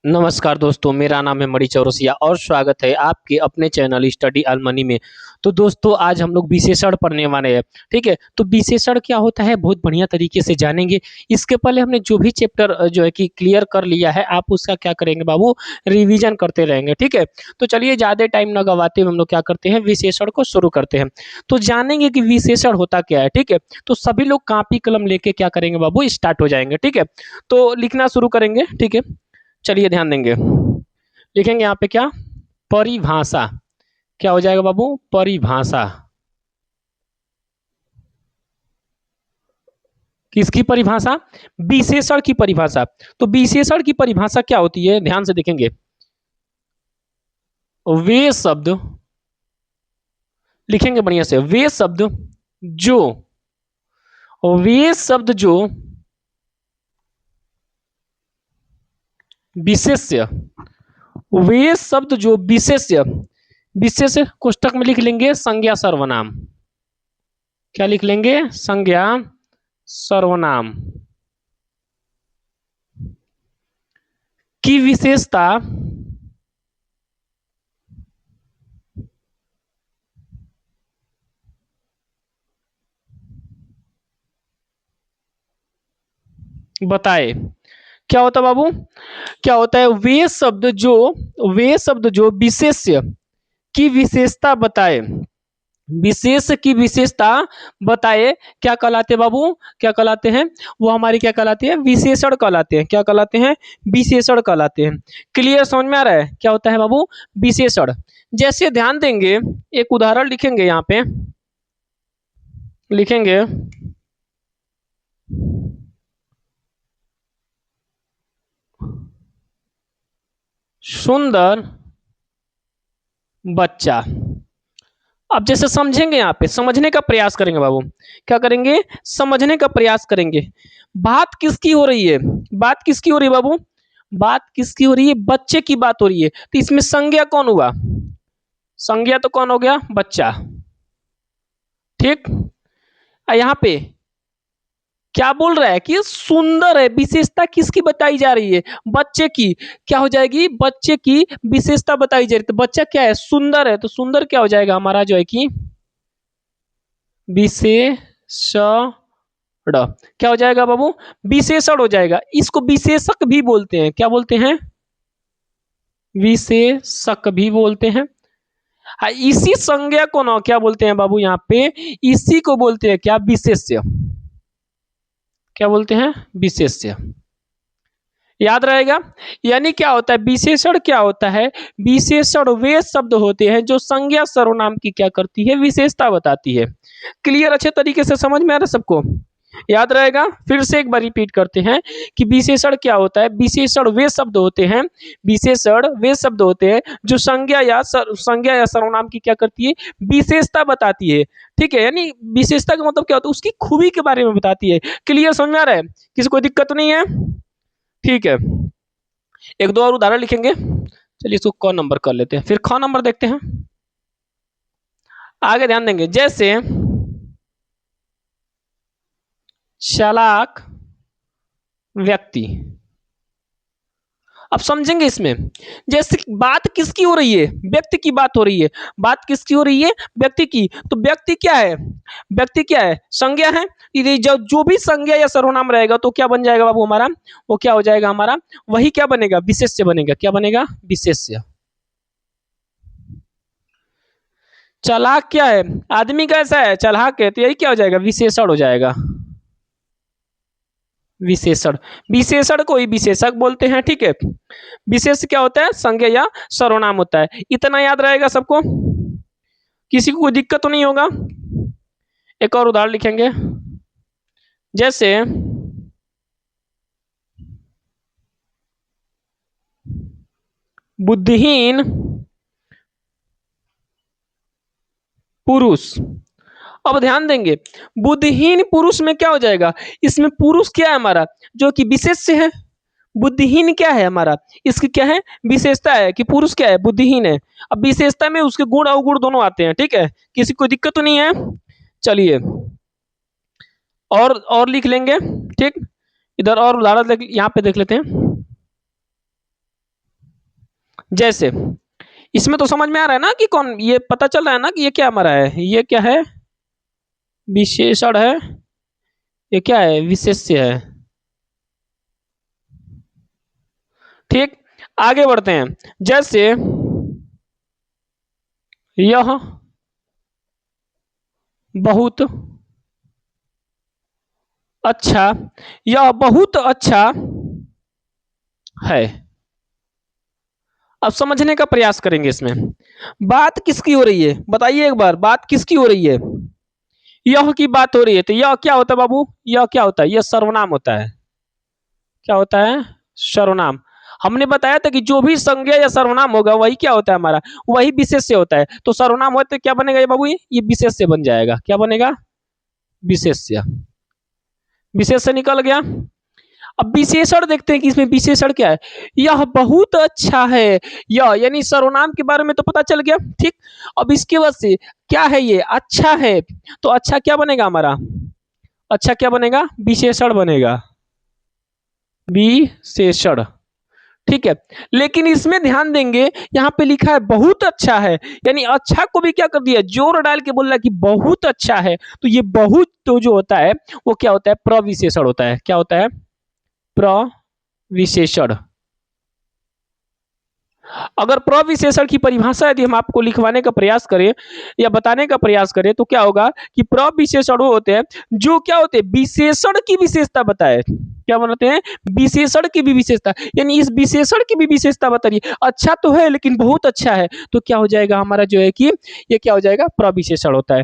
नमस्कार दोस्तों, मेरा नाम है मणि चौरसिया और स्वागत है आपके अपने चैनल स्टडी ऑल मनी में। तो दोस्तों आज हम लोग विशेषण पढ़ने वाले हैं। ठीक है, तो विशेषण क्या होता है बहुत बढ़िया तरीके से जानेंगे। इसके पहले हमने जो भी चैप्टर जो है कि क्लियर कर लिया है, आप उसका क्या करेंगे बाबू, रिवीजन करते रहेंगे। ठीक है, तो चलिए ज़्यादा टाइम न गवाते हुए हम लोग क्या करते हैं, विशेषण को शुरू करते हैं। तो जानेंगे कि विशेषण होता क्या है। ठीक है, तो सभी लोग कापी कलम लेके क्या करेंगे बाबू, स्टार्ट हो जाएंगे। ठीक है, तो लिखना शुरू करेंगे। ठीक है, चलिए ध्यान देंगे। लिखेंगे यहाँ पे क्या, परिभाषा। क्या हो जाएगा बाबू, परिभाषा। किसकी परिभाषा, विशेषण की परिभाषा। तो विशेषण की परिभाषा क्या होती है, ध्यान से देखेंगे। वे शब्द, लिखेंगे बढ़िया से, वे शब्द जो, वे शब्द जो विशेष्य, वे शब्द जो विशेष्य, विशेष कोष्टक में लिख लेंगे संज्ञा सर्वनाम। क्या लिख लेंगे, संज्ञा सर्वनाम की विशेषता बताए। क्या होता है बाबू, क्या होता है, वे शब्द जो विशेष्य की विशेषता बताए, विशेष की विशेषता बताए, क्या कहलाते बाबू, क्या कहलाते हैं, वो हमारी क्या कहलाती है, विशेषण कहलाते हैं। क्या कहलाते हैं, विशेषण कहलाते हैं। क्लियर, समझ में आ रहा है क्या होता है बाबू, विशेषण। जैसे ध्यान देंगे, एक उदाहरण लिखेंगे यहाँ पे, लिखेंगे सुंदर बच्चा। अब जैसे समझेंगे, यहाँ पे समझने का प्रयास करेंगे बाबू। क्या करेंगे, समझने का प्रयास करेंगे। बात किसकी हो रही है, बात किसकी हो रही है बाबू, बात किसकी हो रही है, बच्चे की बात हो रही है। तो इसमें संज्ञा कौन हुआ, संज्ञा तो कौन हो गया, बच्चा। ठीक, यहाँ पे क्या बोल रहा है कि सुंदर है, विशेषता किसकी बताई जा रही है, बच्चे की। क्या हो जाएगी, बच्चे की विशेषता बताई जा रही है। तो बच्चा क्या है, सुंदर है, तो सुंदर क्या हो जाएगा हमारा जो है कि विशेषण। क्या हो जाएगा बाबू, विशेषण हो जाएगा। इसको विशेषक भी बोलते हैं, क्या बोलते हैं, विशेषक भी बोलते हैं। हाँ, इसी संज्ञा को ना क्या बोलते हैं बाबू, यहाँ पे इसी को बोलते हैं क्या, विशेष्य। क्या बोलते हैं, विशेष्य। याद रहेगा। यानी क्या होता है, विशेषण क्या होता है, विशेषण वे शब्द होते हैं जो संज्ञा सर्वनाम की क्या करती है, विशेषता बताती है। क्लियर, अच्छे तरीके से समझ में आ रहा है सबको, याद रहेगा। फिर से एक बार रिपीट करते हैं कि विशेषण क्या होता है, विशेषण वे शब्द होते हैं, विशेषण वे शब्द होते हैं जो संज्ञा या सर्वनाम की क्या करती है, विशेषता बताती है। ठीक है, यानी विशेषता का मतलब क्या होता है, उसकी खूबी के बारे में बताती है। क्लियर, समझ में आ रहा है, किसी कोई दिक्कत तो नहीं है। ठीक है, एक दो और उदाहरण लिखेंगे। चलिए इसको क नंबर कर लेते हैं, फिर ख नंबर देखते हैं। आगे ध्यान देंगे, जैसे चालाक व्यक्ति। अब समझेंगे इसमें, जैसे बात किसकी हो रही है, व्यक्ति की बात हो रही है, बात किसकी हो रही है, व्यक्ति की। तो व्यक्ति क्या है, व्यक्ति क्या है, संज्ञा है। ये जो भी संज्ञा या सर्वनाम रहेगा तो क्या बन जाएगा बाबू हमारा, वो क्या हो जाएगा हमारा, वही क्या बनेगा, विशेष्य बनेगा। क्या बनेगा, विशेष्य। चालाक क्या है, आदमी कैसा है, चालाक है, तो यही क्या हो जाएगा, विशेषण हो जाएगा, विशेषण। विशेषण को ही विशेषक बोलते हैं। ठीक है, विशेष क्या होता है, संज्ञा या सर्वनाम होता है। इतना याद रहेगा सबको, किसी को कोई दिक्कत तो नहीं होगा। एक और उदाहरण लिखेंगे, जैसे बुद्धिहीन पुरुष। अब ध्यान देंगे, बुद्धिहीन पुरुष में क्या हो जाएगा, इसमें पुरुष क्या है हमारा, जो कि विशेष है। बुद्धिहीन क्या है हमारा, इसकी क्या है, विशेषता है कि पुरुष क्या है, बुद्धिहीन है। अब विशेषता में उसके गुण अवगुण दोनों आते हैं। ठीक है, किसी को दिक्कत तो नहीं है। चलिए और लिख लेंगे। ठीक, इधर और उदाहरण यहाँ पे देख लेते हैं। जैसे इसमें तो समझ में आ रहा है ना कि कौन, ये पता चल रहा है ना कि ये क्या हमारा है, ये क्या है, विशेषण है, ये क्या है, विशेष्य है। ठीक, आगे बढ़ते हैं। जैसे यह बहुत अच्छा, यह बहुत अच्छा है। अब समझने का प्रयास करेंगे इसमें, बात किसकी हो रही है, बताइए एक बार, बात किसकी हो रही है, यह की बात हो रही है, तो यह क्या होता है बाबू, यह क्या होता है, यह सर्वनाम होता है। क्या होता है, सर्वनाम। हमने बताया था कि जो भी संज्ञा या सर्वनाम होगा वही क्या होता है हमारा, वही विशेष्य होता है। तो सर्वनाम होते क्या बनेगा ये बाबू, ये विशेष्य बन जाएगा, क्या बनेगा, विशेष्य। विशेष्य निकल गया। अब विशेषण देखते हैं कि इसमें विशेषण क्या है, यह बहुत अच्छा है, यह यानी सर्वनाम के बारे में तो पता चल गया। ठीक, अब इसके बाद से क्या है, ये अच्छा है, तो अच्छा क्या बनेगा हमारा, अच्छा क्या बनेगा, विशेषण बनेगा, विशेषण। ठीक है, लेकिन इसमें ध्यान देंगे, यहाँ पे लिखा है बहुत अच्छा है, यानी अच्छा को भी क्या कर दिया, जोर डाल के बोल रहा है कि बहुत अच्छा है। तो ये बहुत तो जो होता है वो क्या होता है, प्रविशेषण होता है। क्या होता है, प्रविशेषण। अगर प्रविशेषण की परिभाषा यदि हम आपको लिखवाने का प्रयास करें या बताने का प्रयास करें तो क्या होगा कि प्रविशेषण वो होते हैं जो क्या होते हैं, विशेषण की विशेषता बताए। क्या बनाते हैं, विशेषण की भी विशेषता, यानी इस विशेषण की भी विशेषता बताइए, अच्छा तो है लेकिन बहुत अच्छा है, तो क्या हो जाएगा हमारा जो है कि ये क्या हो जाएगा, प्रविशेषण होता है।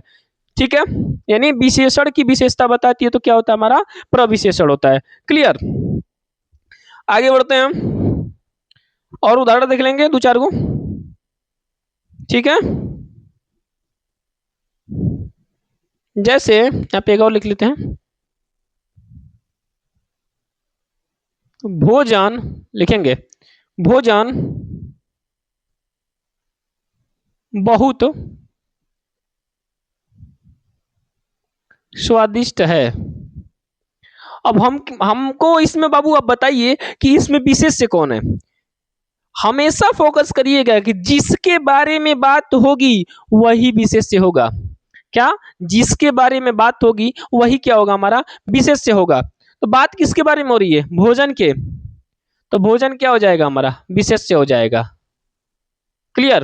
ठीक है, यानी विशेषण की विशेषता बताती है तो क्या होता है हमारा, प्रविशेषण होता है। क्लियर, आगे बढ़ते हैं और उदाहरण देख लेंगे दो चार को। ठीक है, जैसे यहाँ पे एक और लिख लेते हैं, भोजन लिखेंगे, भोजन बहुत स्वादिष्ट है। अब हम हमको इसमें बाबू आप बताइए कि इसमें विशेष्य कौन है। हमेशा फोकस करिएगा कि जिसके बारे में बात होगी वही विशेष्य होगा। क्या, जिसके बारे में बात होगी वही क्या होगा हमारा, विशेष्य होगा। तो बात किसके बारे में हो रही है, भोजन के, तो भोजन क्या हो जाएगा हमारा, विशेष्य हो जाएगा। क्लियर,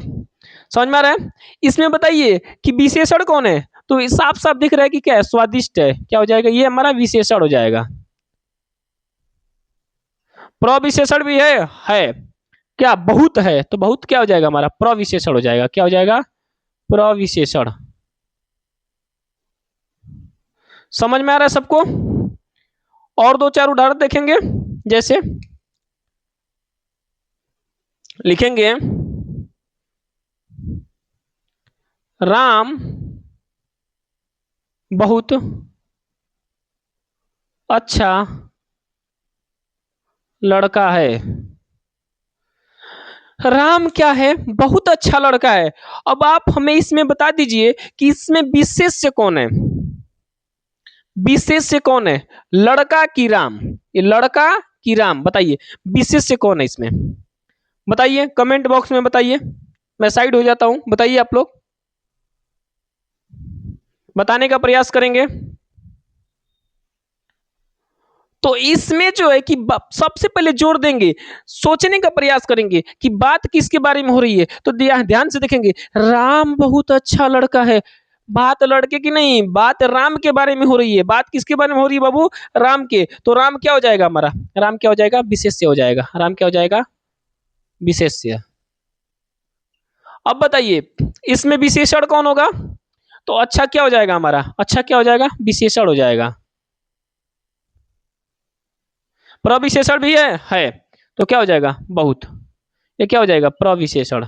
समझ में आ रहा है। इसमें बताइए कि विशेषण कौन है, तो साफ साफ दिख रहा है कि क्या है, स्वादिष्ट है, क्या हो जाएगा, ये हमारा विशेषण हो जाएगा। प्रविशेषण भी है क्या, बहुत है, तो बहुत क्या हो जाएगा हमारा, प्रविशेषण हो जाएगा। क्या हो जाएगा, प्रविशेषण। समझ में आ रहा है सबको। और दो चार उदाहरण देखेंगे, जैसे लिखेंगे, राम बहुत अच्छा लड़का है। राम क्या है, बहुत अच्छा लड़का है। अब आप हमें इसमें बता दीजिए कि इसमें विशेष्य कौन है, विशेष्य कौन है, लड़का की राम, ये लड़का की राम, बताइए विशेष्य कौन है इसमें, बताइए कमेंट बॉक्स में बताइए। मैं साइड हो जाता हूं, बताइए आप लोग, बताने का प्रयास करेंगे। तो इसमें जो है कि सबसे पहले जोर देंगे, सोचने का प्रयास करेंगे कि बात किसके बारे में हो रही है, तो ध्यान से देखेंगे, राम बहुत अच्छा लड़का है, बात लड़के की नहीं, बात राम के बारे में हो रही है। बात किसके बारे में हो रही है बाबू, राम के, तो राम क्या हो जाएगा हमारा, राम क्या हो जाएगा, विशेष्य हो जाएगा, राम क्या हो जाएगा, विशेष्य। अब बताइए इसमें विशेषण कौन होगा, तो अच्छा क्या हो जाएगा हमारा, अच्छा क्या हो जाएगा, विशेषण हो जाएगा। प्रविशेषण भी है तो क्या हो जाएगा, बहुत, ये क्या हो जाएगा, प्रविशेषण।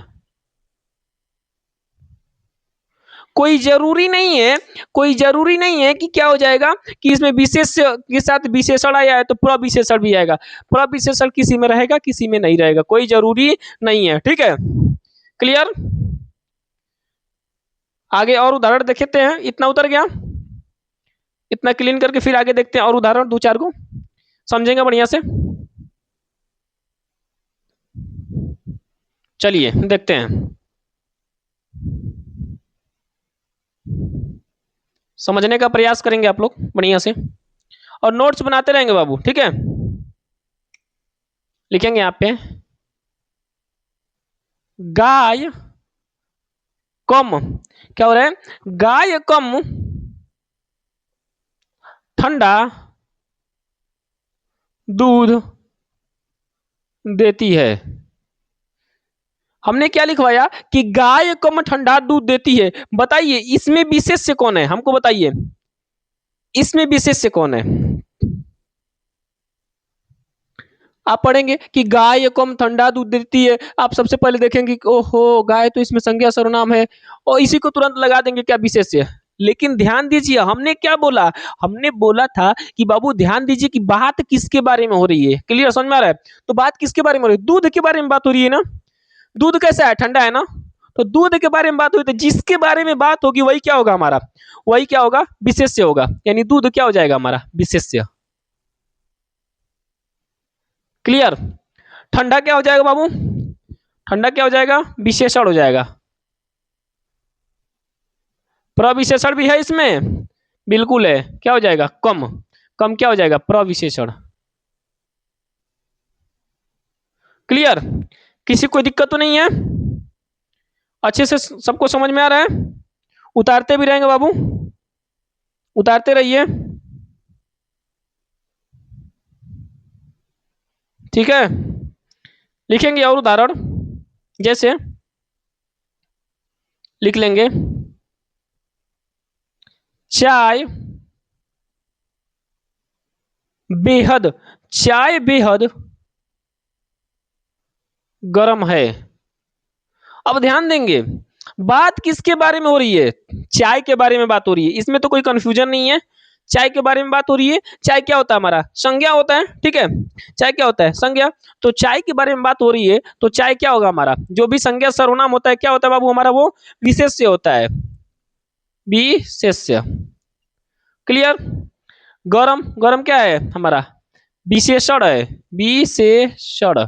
कोई जरूरी नहीं है, कोई जरूरी नहीं है कि क्या हो जाएगा कि इसमें विशेष के साथ विशेषण आया है तो प्रविशेषण भी आएगा। प्रविशेषण किसी में रहेगा किसी में नहीं रहेगा, कोई जरूरी नहीं है। ठीक है, क्लियर। आगे और उदाहरण देखते हैं, इतना उतर गया, इतना क्लीन करके फिर आगे देखते हैं और उदाहरण दो चार को समझेंगे बढ़िया से। चलिए देखते हैं, समझने का प्रयास करेंगे आप लोग बढ़िया से, और नोट्स बनाते रहेंगे बाबू, ठीक है। लिखेंगे यहाँ पे गाय कम, क्या हो रहा है, गाय कम ठंडा दूध देती है। हमने क्या लिखवाया कि गाय कम ठंडा दूध देती है। बताइए इसमें विशेष्य कौन है, हमको बताइए इसमें विशेष्य कौन है। आप पढ़ेंगे कि गाय कम ठंडा दूध देती है, आप सबसे पहले देखेंगे कि ओहो गाय तो इसमें संज्ञा सर्वनाम है, और इसी को तुरंत लगा देंगे क्या विशेष्य। लेकिन ध्यान दीजिए हमने क्या बोला, हमने बोला था कि बाबू ध्यान दीजिए कि बात किसके बारे में हो रही है। क्लियर, समझ में आ रहा है। तो बात किसके बारे में हो रही है, दूध के बारे में बात हो रही है ना। दूध कैसा है, ठंडा है ना। तो दूध के बारे में बात हुई, तो जिसके बारे में बात होगी वही क्या होगा हमारा, वही क्या होगा, विशेष्य होगा। यानी दूध क्या हो जाएगा हमारा, विशेष्य। क्लियर। ठंडा क्या हो जाएगा बाबू, ठंडा क्या हो जाएगा, विशेषण हो जाएगा। प्रविशेषण भी है इसमें, बिल्कुल है, क्या हो जाएगा, कम। कम क्या हो जाएगा, प्रविशेषण। क्लियर, किसी कोई दिक्कत तो नहीं है, अच्छे से सबको समझ में आ रहा है। उतारते भी रहेंगे बाबू, उतारते रहिए, ठीक है। लिखेंगे और उदाहरण, जैसे लिख लेंगे चाय बेहद, चाय बेहद गर्म है। अब ध्यान देंगे बात किसके बारे में हो रही है, चाय के बारे में बात हो रही है, इसमें तो कोई कंफ्यूजन नहीं है। चाय के बारे में बात हो रही है, चाय क्या होता है हमारा, संज्ञा होता है, ठीक है। चाय क्या होता है, संज्ञा। तो चाय के बारे में बात हो रही है, तो चाय क्या होगा हमारा, जो भी संज्ञा सर्वनाम होता है क्या होता है बाबू हमारा, वो विशेष्य होता है, विशेष्य। क्लियर। गरम, गरम क्या है हमारा, विशेषण है, विशेषण।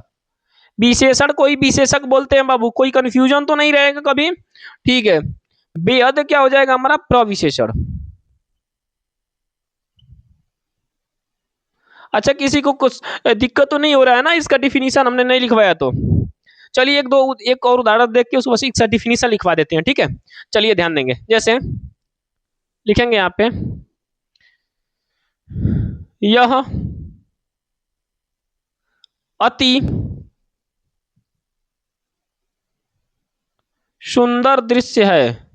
विशेषण कोई विशेषक बोलते हैं बाबू, कोई कंफ्यूजन तो नहीं रहेगा कभी, ठीक है। बेहद क्या हो जाएगा हमारा, प्रविशेषण। अच्छा किसी को कुछ दिक्कत तो नहीं हो रहा है ना, इसका डिफिनीशन हमने नहीं लिखवाया तो। चलिए एक और उदाहरण देख के उसको बस इसका डिफिनीशन लिखवा देते हैं, ठीक है। चलिए ध्यान देंगे, जैसे लिखेंगे यहाँ पे यह अति सुंदर दृश्य है,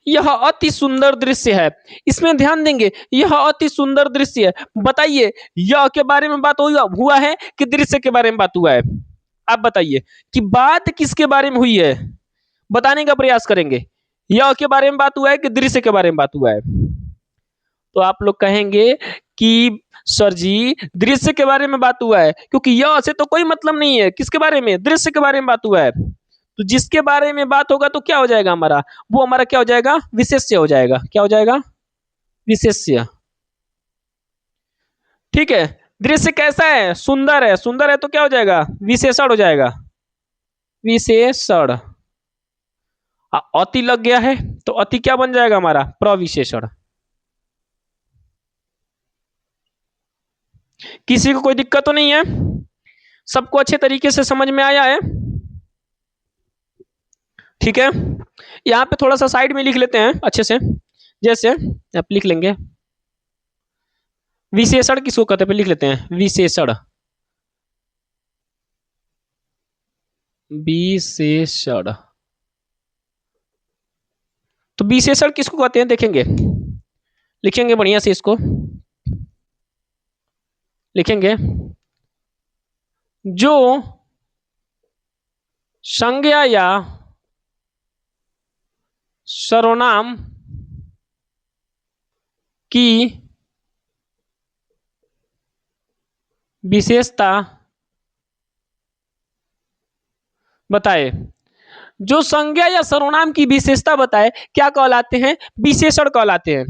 यह अति सुंदर दृश्य है। इसमें ध्यान देंगे यह अति सुंदर दृश्य है। बताइए यह के बारे में बात हुआ है कि दृश्य के बारे में बात हुआ है। आप बताइए कि बात किसके बारे में हुई है, बताने का प्रयास करेंगे। यह के बारे में बात हुआ है कि दृश्य के बारे में बात हुआ है। तो आप लोग कहेंगे कि सर जी दृश्य के बारे में बात हुआ है, क्योंकि यह से तो कोई मतलब नहीं है, किसके बारे में, दृश्य के बारे में बात हुआ है। तो जिसके बारे में बात होगा तो क्या हो जाएगा हमारा, वो हमारा क्या हो जाएगा, विशेष्य हो जाएगा। क्या हो जाएगा, विशेष्य। ठीक है। दृश्य कैसा है, सुंदर है, सुंदर है तो क्या हो जाएगा, विशेषण हो जाएगा, विशेषण। अति लग गया है तो अति क्या बन जाएगा हमारा, प्रविशेषण। किसी को कोई दिक्कत तो नहीं है, सबको अच्छे तरीके से समझ में आया है, ठीक है। यहाँ पे थोड़ा सा साइड में लिख लेते हैं अच्छे से, जैसे आप लिख लेंगे विशेषण किसको कहते हैं, लिख लेते हैं विशेषण, विशेषण। तो विशेषण किसको कहते हैं देखेंगे, लिखेंगे बढ़िया से इसको, लिखेंगे जो संज्ञा या सर्वनाम की विशेषता बताए, जो संज्ञा या सर्वनाम की विशेषता बताए क्या कहलाते हैं, विशेषण कहलाते हैं।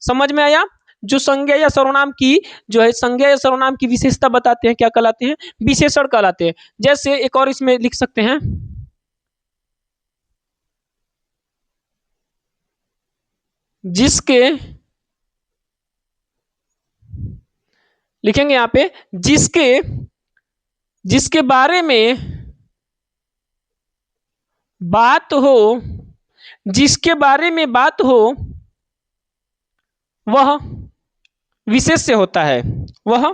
समझ में आया। जो संज्ञा या सर्वनाम की जो है संज्ञा या सर्वनाम की विशेषता बताते हैं क्या कहलाते हैं? विशेषण कहलाते हैं। जैसे एक और इसमें लिख सकते हैं, जिसके, लिखेंगे यहां पे जिसके, जिसके बारे में बात हो, जिसके बारे में बात हो वह विशेष से होता है, वह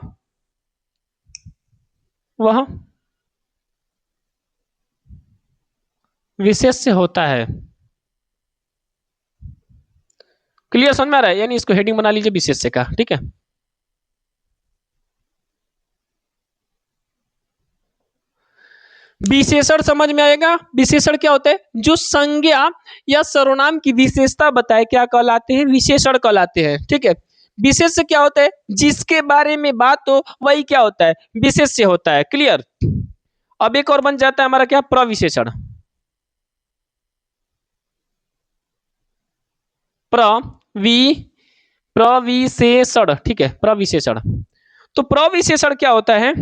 विशेष से होता है। क्लियर समझ में आ रहा है? यानी इसको हेडिंग बना लीजिए विशेष से का, ठीक है। विशेषण समझ में आएगा? विशेषण क्या होता है? जो संज्ञा या सर्वनाम की विशेषता बताए क्या कहलाते हैं? विशेषण कहलाते हैं, ठीक है। विशेष से क्या होता है? जिसके बारे में बात हो वही क्या होता है? विशेष से होता है। क्लियर? अब एक और बन जाता है हमारा क्या? प्रविशेषण। प्रविशेषण, ठीक है, प्रविशेषण। तो प्रविशेषण क्या होता है?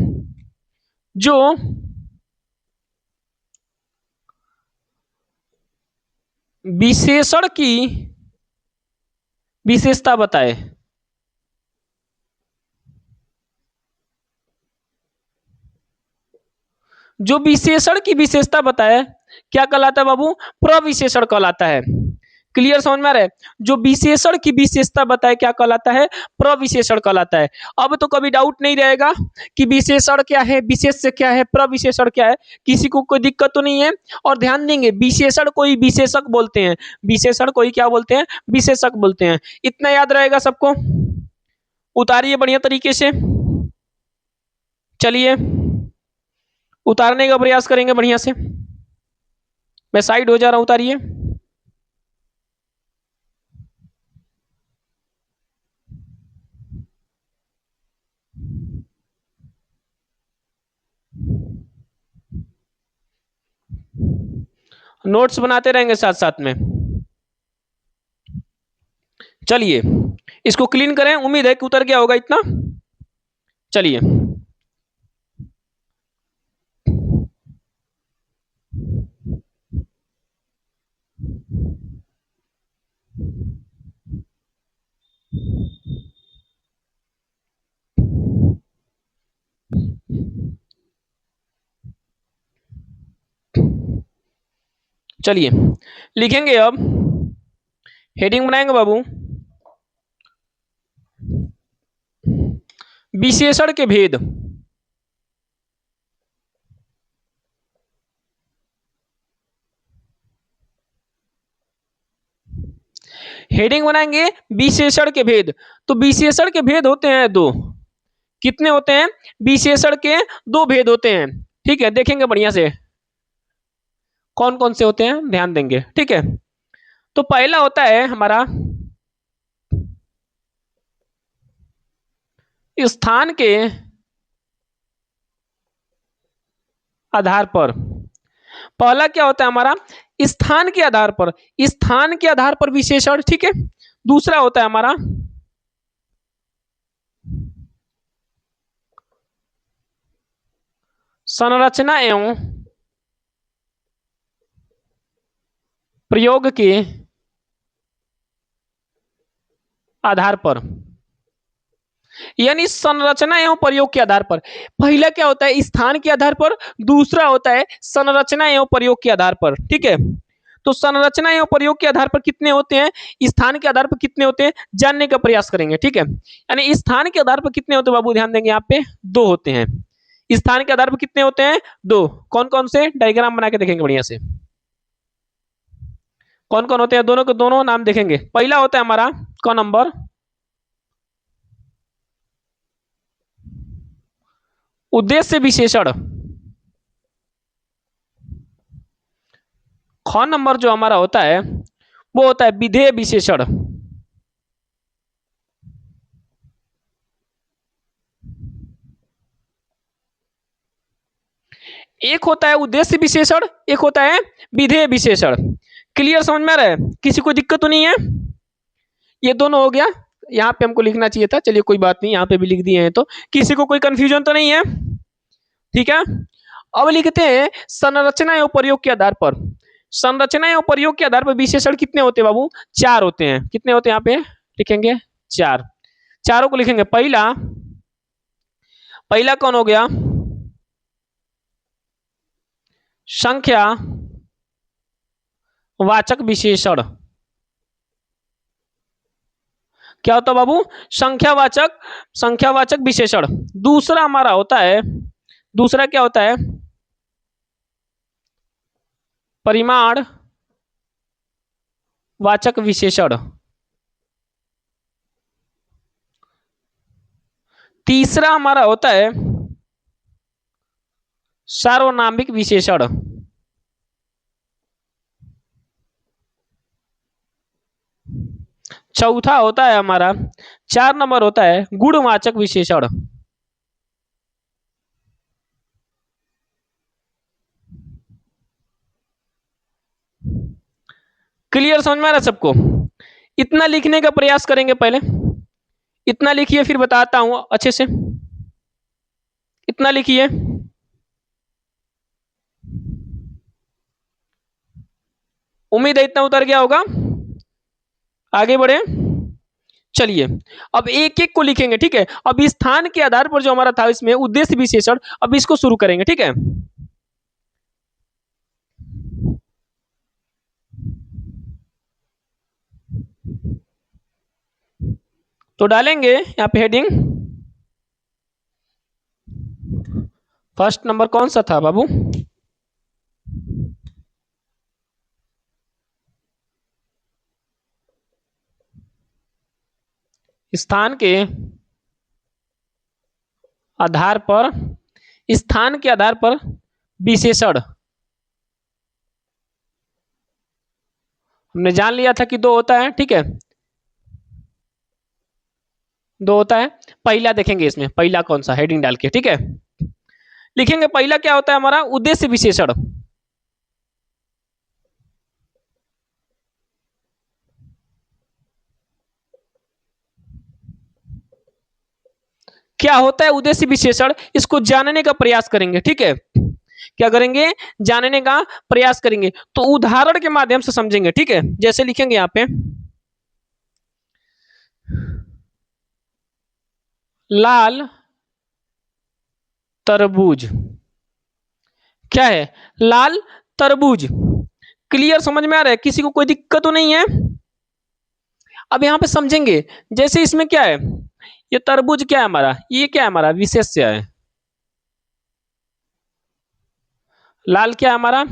जो विशेषण की विशेषता बताए, जो विशेषण की विशेषता बताए क्या कहलाता है बाबू? प्रविशेषण कहलाता है। क्लियर समझ में आ रहा है? जो विशेषण की विशेषता बताए क्या कहलाता है? प्रविशेषण कहलाता है। अब तो कभी डाउट नहीं रहेगा कि विशेषण क्या है, विशेष से क्या है, प्रविशेषण क्या है, किसी को कोई दिक्कत तो नहीं है। और ध्यान देंगे, विशेषण कोई विशेषक बोलते हैं, विशेषण कोई क्या बोलते हैं? विशेषक बोलते हैं। इतना याद रहेगा सबको? उतारिए बढ़िया तरीके से, चलिए उतारने का प्रयास करेंगे बढ़िया से। मैं साइड हो जा रहा हूं, उतारिए। नोट्स बनाते रहेंगे साथ साथ में। चलिए इसको क्लीन करें, उम्मीद है कि उतर गया होगा इतना। चलिए चलिए लिखेंगे, अब हेडिंग बनाएंगे बाबू, विशेषण के भेद। हेडिंग बनाएंगे विशेषण के भेद। तो विशेषण के भेद होते हैं दो। कितने होते हैं? विशेषण के दो भेद होते हैं, ठीक है। देखेंगे बढ़िया से कौन कौन से होते हैं, ध्यान देंगे, ठीक है। तो पहला होता है हमारा स्थान के आधार पर। पहला क्या होता है हमारा? स्थान के आधार पर, स्थान के आधार पर विशेषण, ठीक है। दूसरा होता है हमारा संरचना एवं प्रयोग के आधार पर, यानी संरचना एवं प्रयोग के आधार पर। पहला क्या होता है? स्थान के आधार पर, दूसरा होता है संरचना एवं प्रयोग के आधार पर, ठीक है। तो संरचना एवं प्रयोग के आधार पर कितने होते हैं, स्थान के आधार पर कितने होते हैं, जानने का प्रयास करेंगे, ठीक है। यानी स्थान के आधार पर कितने होते हैं बाबू? ध्यान देंगे यहाँ पे दो होते हैं। स्थान के आधार पर कितने होते हैं? दो। कौन कौन से? डायग्राम बना के देखेंगे बढ़िया से, कौन कौन होते हैं। दोनों के दोनों नाम देखेंगे। पहला होता है हमारा क नंबर उद्देश्य विशेषण। ख नंबर जो हमारा होता है वो होता है विधेय विशेषण। एक होता है उद्देश्य विशेषण, एक होता है विधेय विशेषण। क्लियर समझ में आ रहा है? किसी को दिक्कत तो नहीं है? ये दोनों हो गया यहाँ पे हमको लिखना चाहिए था, चलिए कोई बात नहीं, यहाँ पे भी लिख दिए हैं। तो किसी को कोई कंफ्यूजन तो नहीं है? ठीक है, अब लिखते हैं संरचना एवं प्रयोग के आधार पर। संरचना एवं प्रयोग के आधार पर विशेषण कितने होते हैं बाबू? 4 होते हैं। कितने होते हैं यहाँ पे लिखेंगे? 4। चारों को लिखेंगे। पहला पहला कौन हो गया? संख्या वाचक विशेषण। क्या होता है बाबू? संख्यावाचक विशेषण। दूसरा हमारा होता है, दूसरा क्या होता है? परिमाण वाचक विशेषण। तीसरा हमारा होता है सार्वनामिक विशेषण। चौथा होता है हमारा, 4 नंबर होता है गुणवाचक विशेषण। क्लियर समझ में आ रहा है सबको? इतना लिखने का प्रयास करेंगे पहले, इतना लिखिए फिर बताता हूं अच्छे से। इतना लिखिए, उम्मीद है इतना उतर गया होगा। आगे बढ़े, चलिए अब एक एक को लिखेंगे। ठीक है, अब स्थान के आधार पर जो हमारा था इसमें उद्देश्य विशेषण, अब इसको शुरू करेंगे। ठीक है, तो डालेंगे यहाँ पे हेडिंग। फर्स्ट नंबर कौन सा था बाबू? स्थान के आधार पर, स्थान के आधार पर विशेषण। हमने जान लिया था कि 2 होता है। ठीक है, 2 होता है। पहला देखेंगे इसमें, पहला कौन सा, हेडिंग डाल के। ठीक है, लिखेंगे पहला क्या होता है हमारा? उद्देश्य विशेषण। क्या होता है उद्देश्य विशेषण? इसको जानने का प्रयास करेंगे। ठीक है, क्या करेंगे? जानने का प्रयास करेंगे। तो उदाहरण के माध्यम से समझेंगे। ठीक है, जैसे लिखेंगे यहाँ पे लाल तरबूज। क्या है? लाल तरबूज। क्लियर समझ में आ रहा है? किसी को कोई दिक्कत तो नहीं है? अब यहां पे समझेंगे, जैसे इसमें क्या है, ये तरबूज क्या है हमारा? ये क्या है हमारा? विशेष्य है। लाल क्या है हमारा?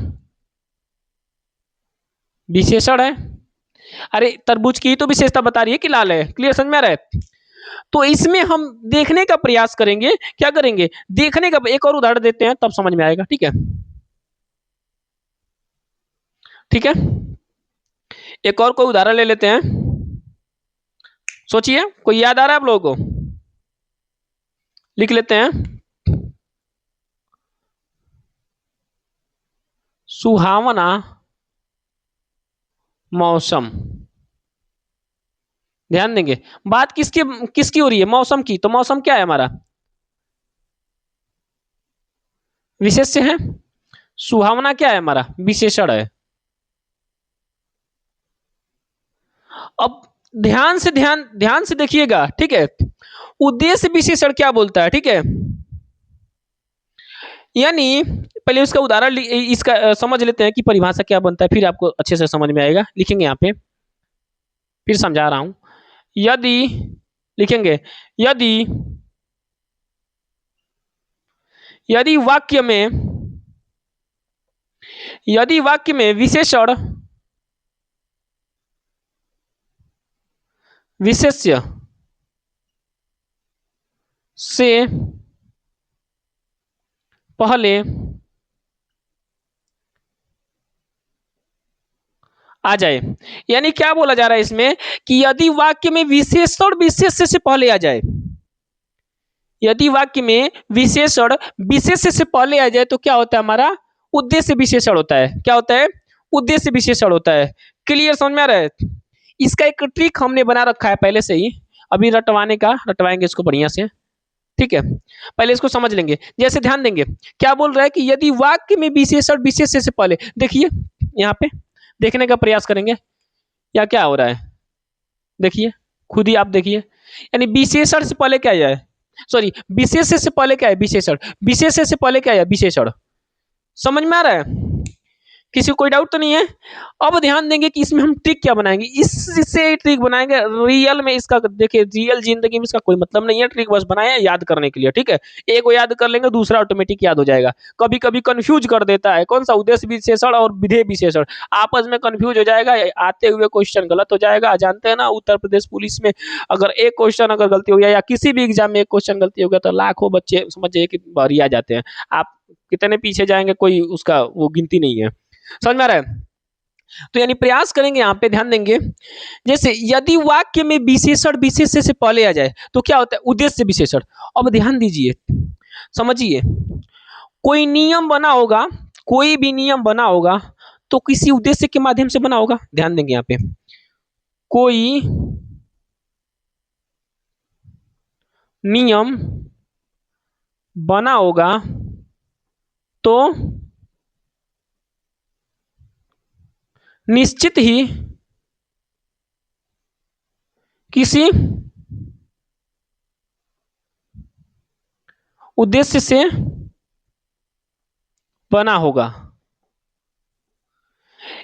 विशेषण है। अरे तरबूज की तो विशेषता बता रही है कि लाल है। क्लियर समझ में आ रहा है? तो इसमें हम देखने का प्रयास करेंगे। क्या करेंगे? देखने का। एक और उदाहरण देते हैं तब समझ में आएगा। ठीक है, ठीक है, एक और कोई उदाहरण ले लेते हैं। सोचिए, कोई याद आ रहा है आप लोगों को? लिख लेते हैं, सुहावना मौसम। ध्यान देंगे, बात किसकी किसकी हो रही है? मौसम की। तो मौसम क्या है हमारा? विशेष्य है। सुहावना क्या है हमारा? विशेषण है। अब ध्यान से देखिएगा। ठीक है, उद्देश्य विशेषण क्या बोलता है? ठीक है, यानी पहले उसका उदाहरण इसका समझ लेते हैं कि परिभाषा क्या बनता है, फिर आपको अच्छे से समझ में आएगा। लिखेंगे यहाँ पे, फिर समझा रहा हूं। यदि, लिखेंगे यदि, यदि वाक्य में, यदि वाक्य में विशेषण विशेष्य से पहले आ जाए, यानी क्या बोला जा रहा है इसमें कि यदि वाक्य में विशेषण विशेष्य से पहले आ जाए, यदि वाक्य में विशेषण विशेष्य से पहले आ जाए तो क्या होता है हमारा? उद्देश्य विशेषण होता है। क्या होता है? उद्देश्य विशेषण होता है। क्लियर समझ में आ रहा है? इसका एक ट्रिक हमने बना रखा है पहले से ही, अभी रटवाएंगे इसको बढ़िया से, ठीक है। पहले इसको समझ लेंगे, जैसे ध्यान देंगे क्या बोल रहा है कि यदि वाक्य में विशेषण विशेष्य से पहले, देखिए यहाँ पे देखने का प्रयास करेंगे या क्या हो रहा है, देखिए खुद ही आप देखिए, यानी विशेषण से पहले क्या है, सॉरी विशेष्य से पहले क्या है विशेषण, विशेष्य से पहले क्या है विशेषण। समझ में आ रहा है, किसी को कोई डाउट तो नहीं है। अब ध्यान देंगे कि इसमें हम ट्रिक क्या बनाएंगे, इससे ट्रिक बनाएंगे रियल में, इसका देखिए रियल जिंदगी में इसका कोई मतलब नहीं है, ट्रिक बस बनाया याद करने के लिए, ठीक है। एक को याद कर लेंगे दूसरा ऑटोमेटिक याद हो जाएगा। कभी कभी कंफ्यूज कर देता है, कौन सा उद्देश्य विशेषण और विधेय विशेषण, आपस में कंफ्यूज हो जाएगा, आते हुए क्वेश्चन गलत हो जाएगा। जानते हैं ना उत्तर प्रदेश पुलिस में अगर एक क्वेश्चन अगर गलती हो गया या किसी भी एग्जाम में एक क्वेश्चन गलती हो गया तो लाखों बच्चे समझ जाइए कि बाहरी आ जाते हैं। आप कितने पीछे जाएंगे कोई उसका वो गिनती नहीं है। समझ में आ रहा है, तो यानी प्रयास करेंगे यहाँ पे ध्यान देंगे, जैसे यदि वाक्य में विशेषण विशेष्य से पहले आ जाए तो क्या होता है उद्देश्य विशेषण। अब ध्यान दीजिए समझिए, कोई नियम बना होगा, कोई भी नियम बना होगा तो किसी उद्देश्य के माध्यम से बना होगा। ध्यान देंगे यहाँ पे कोई नियम बना होगा तो निश्चित ही किसी उद्देश्य से बना होगा।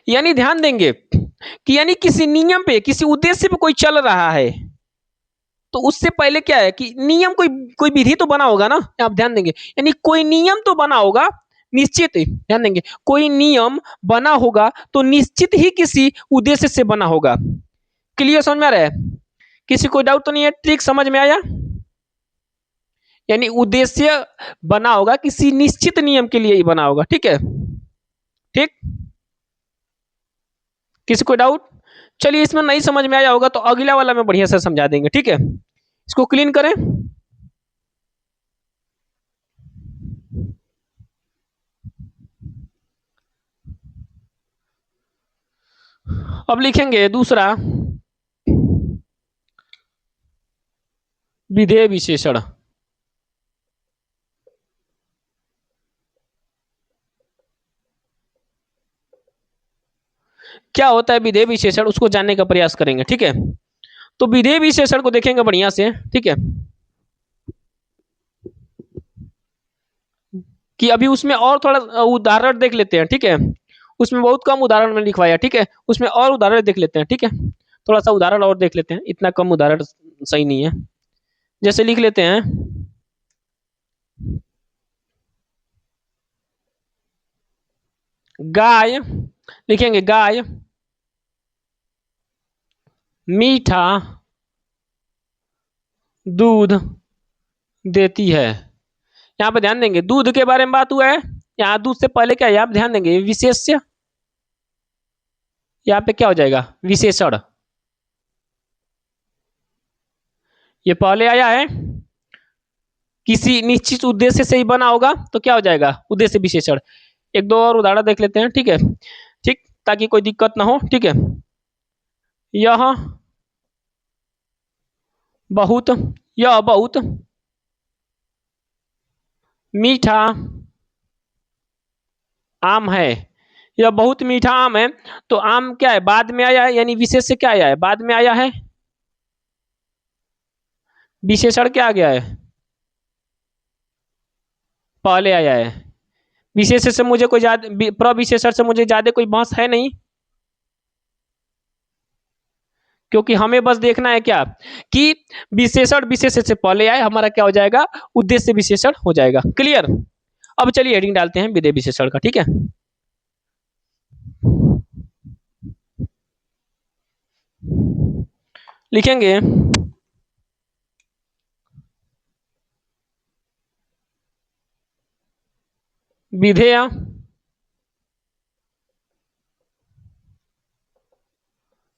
यानी ध्यान देंगे कि यानी किसी नियम पे किसी उद्देश्य पे कोई चल रहा है तो उससे पहले क्या है कि नियम कोई कोई विधि तो बना होगा ना, आप ध्यान देंगे, यानी कोई नियम तो बना होगा निश्चित ही, ध्यान देंगे कोई नियम बना होगा तो निश्चित ही किसी उद्देश्य से बना होगा। क्लियर समझ में आ रहा है, किसी को डाउट तो नहीं है, ट्रिक समझ में आया। यानी उद्देश्य बना होगा किसी निश्चित नियम के लिए ही बना होगा, ठीक है, ठीक। किसी को डाउट, चलिए इसमें नहीं समझ में आया होगा तो अगला वाला में बढ़िया से समझा देंगे, ठीक है। इसको क्लीन करें, अब लिखेंगे दूसरा विधेय विशेषण। क्या होता है विधेय विशेषण उसको जानने का प्रयास करेंगे, ठीक है। तो विधेय विशेषण को देखेंगे बढ़िया से, ठीक है, कि अभी उसमें और थोड़ा उदाहरण देख लेते हैं, ठीक है। उसमें बहुत कम उदाहरण में लिखवाया, ठीक है, उसमें और उदाहरण देख लेते हैं, ठीक है। थोड़ा सा उदाहरण और देख लेते हैं, इतना कम उदाहरण सही नहीं है। जैसे लिख लेते हैं गाय, लिखेंगे गाय मीठा दूध देती है। यहाँ पे ध्यान देंगे दूध के बारे में बात हुआ है, यहाँ दूध से पहले क्या है आप ध्यान देंगे विशेष्य, यहाँ पे क्या हो जाएगा विशेषण, ये पहले आया है किसी निश्चित उद्देश्य से ही बना होगा तो क्या हो जाएगा उद्देश्य विशेषण। एक दो और उदाहरण देख लेते हैं, ठीक है, ठीक, ताकि कोई दिक्कत ना हो, ठीक है। यह बहुत, यह बहुत मीठा आम है, यह बहुत मीठा आम है, तो आम क्या है बाद में आया है, यानी विशेष से क्या आया है बाद में आया है, विशेषण क्या आ गया है पहले आया है। विशेष से मुझे कोई ज्यादा प्रविशेषण से मुझे ज्यादा कोई बहस है नहीं, क्योंकि हमें बस देखना है क्या कि विशेषण विशेष से पहले आए हमारा क्या हो जाएगा उद्देश्य विशेषण हो जाएगा। क्लियर, अब चलिए हेडिंग डालते हैं विधेय विशेषण का, ठीक है। लिखेंगे विधेय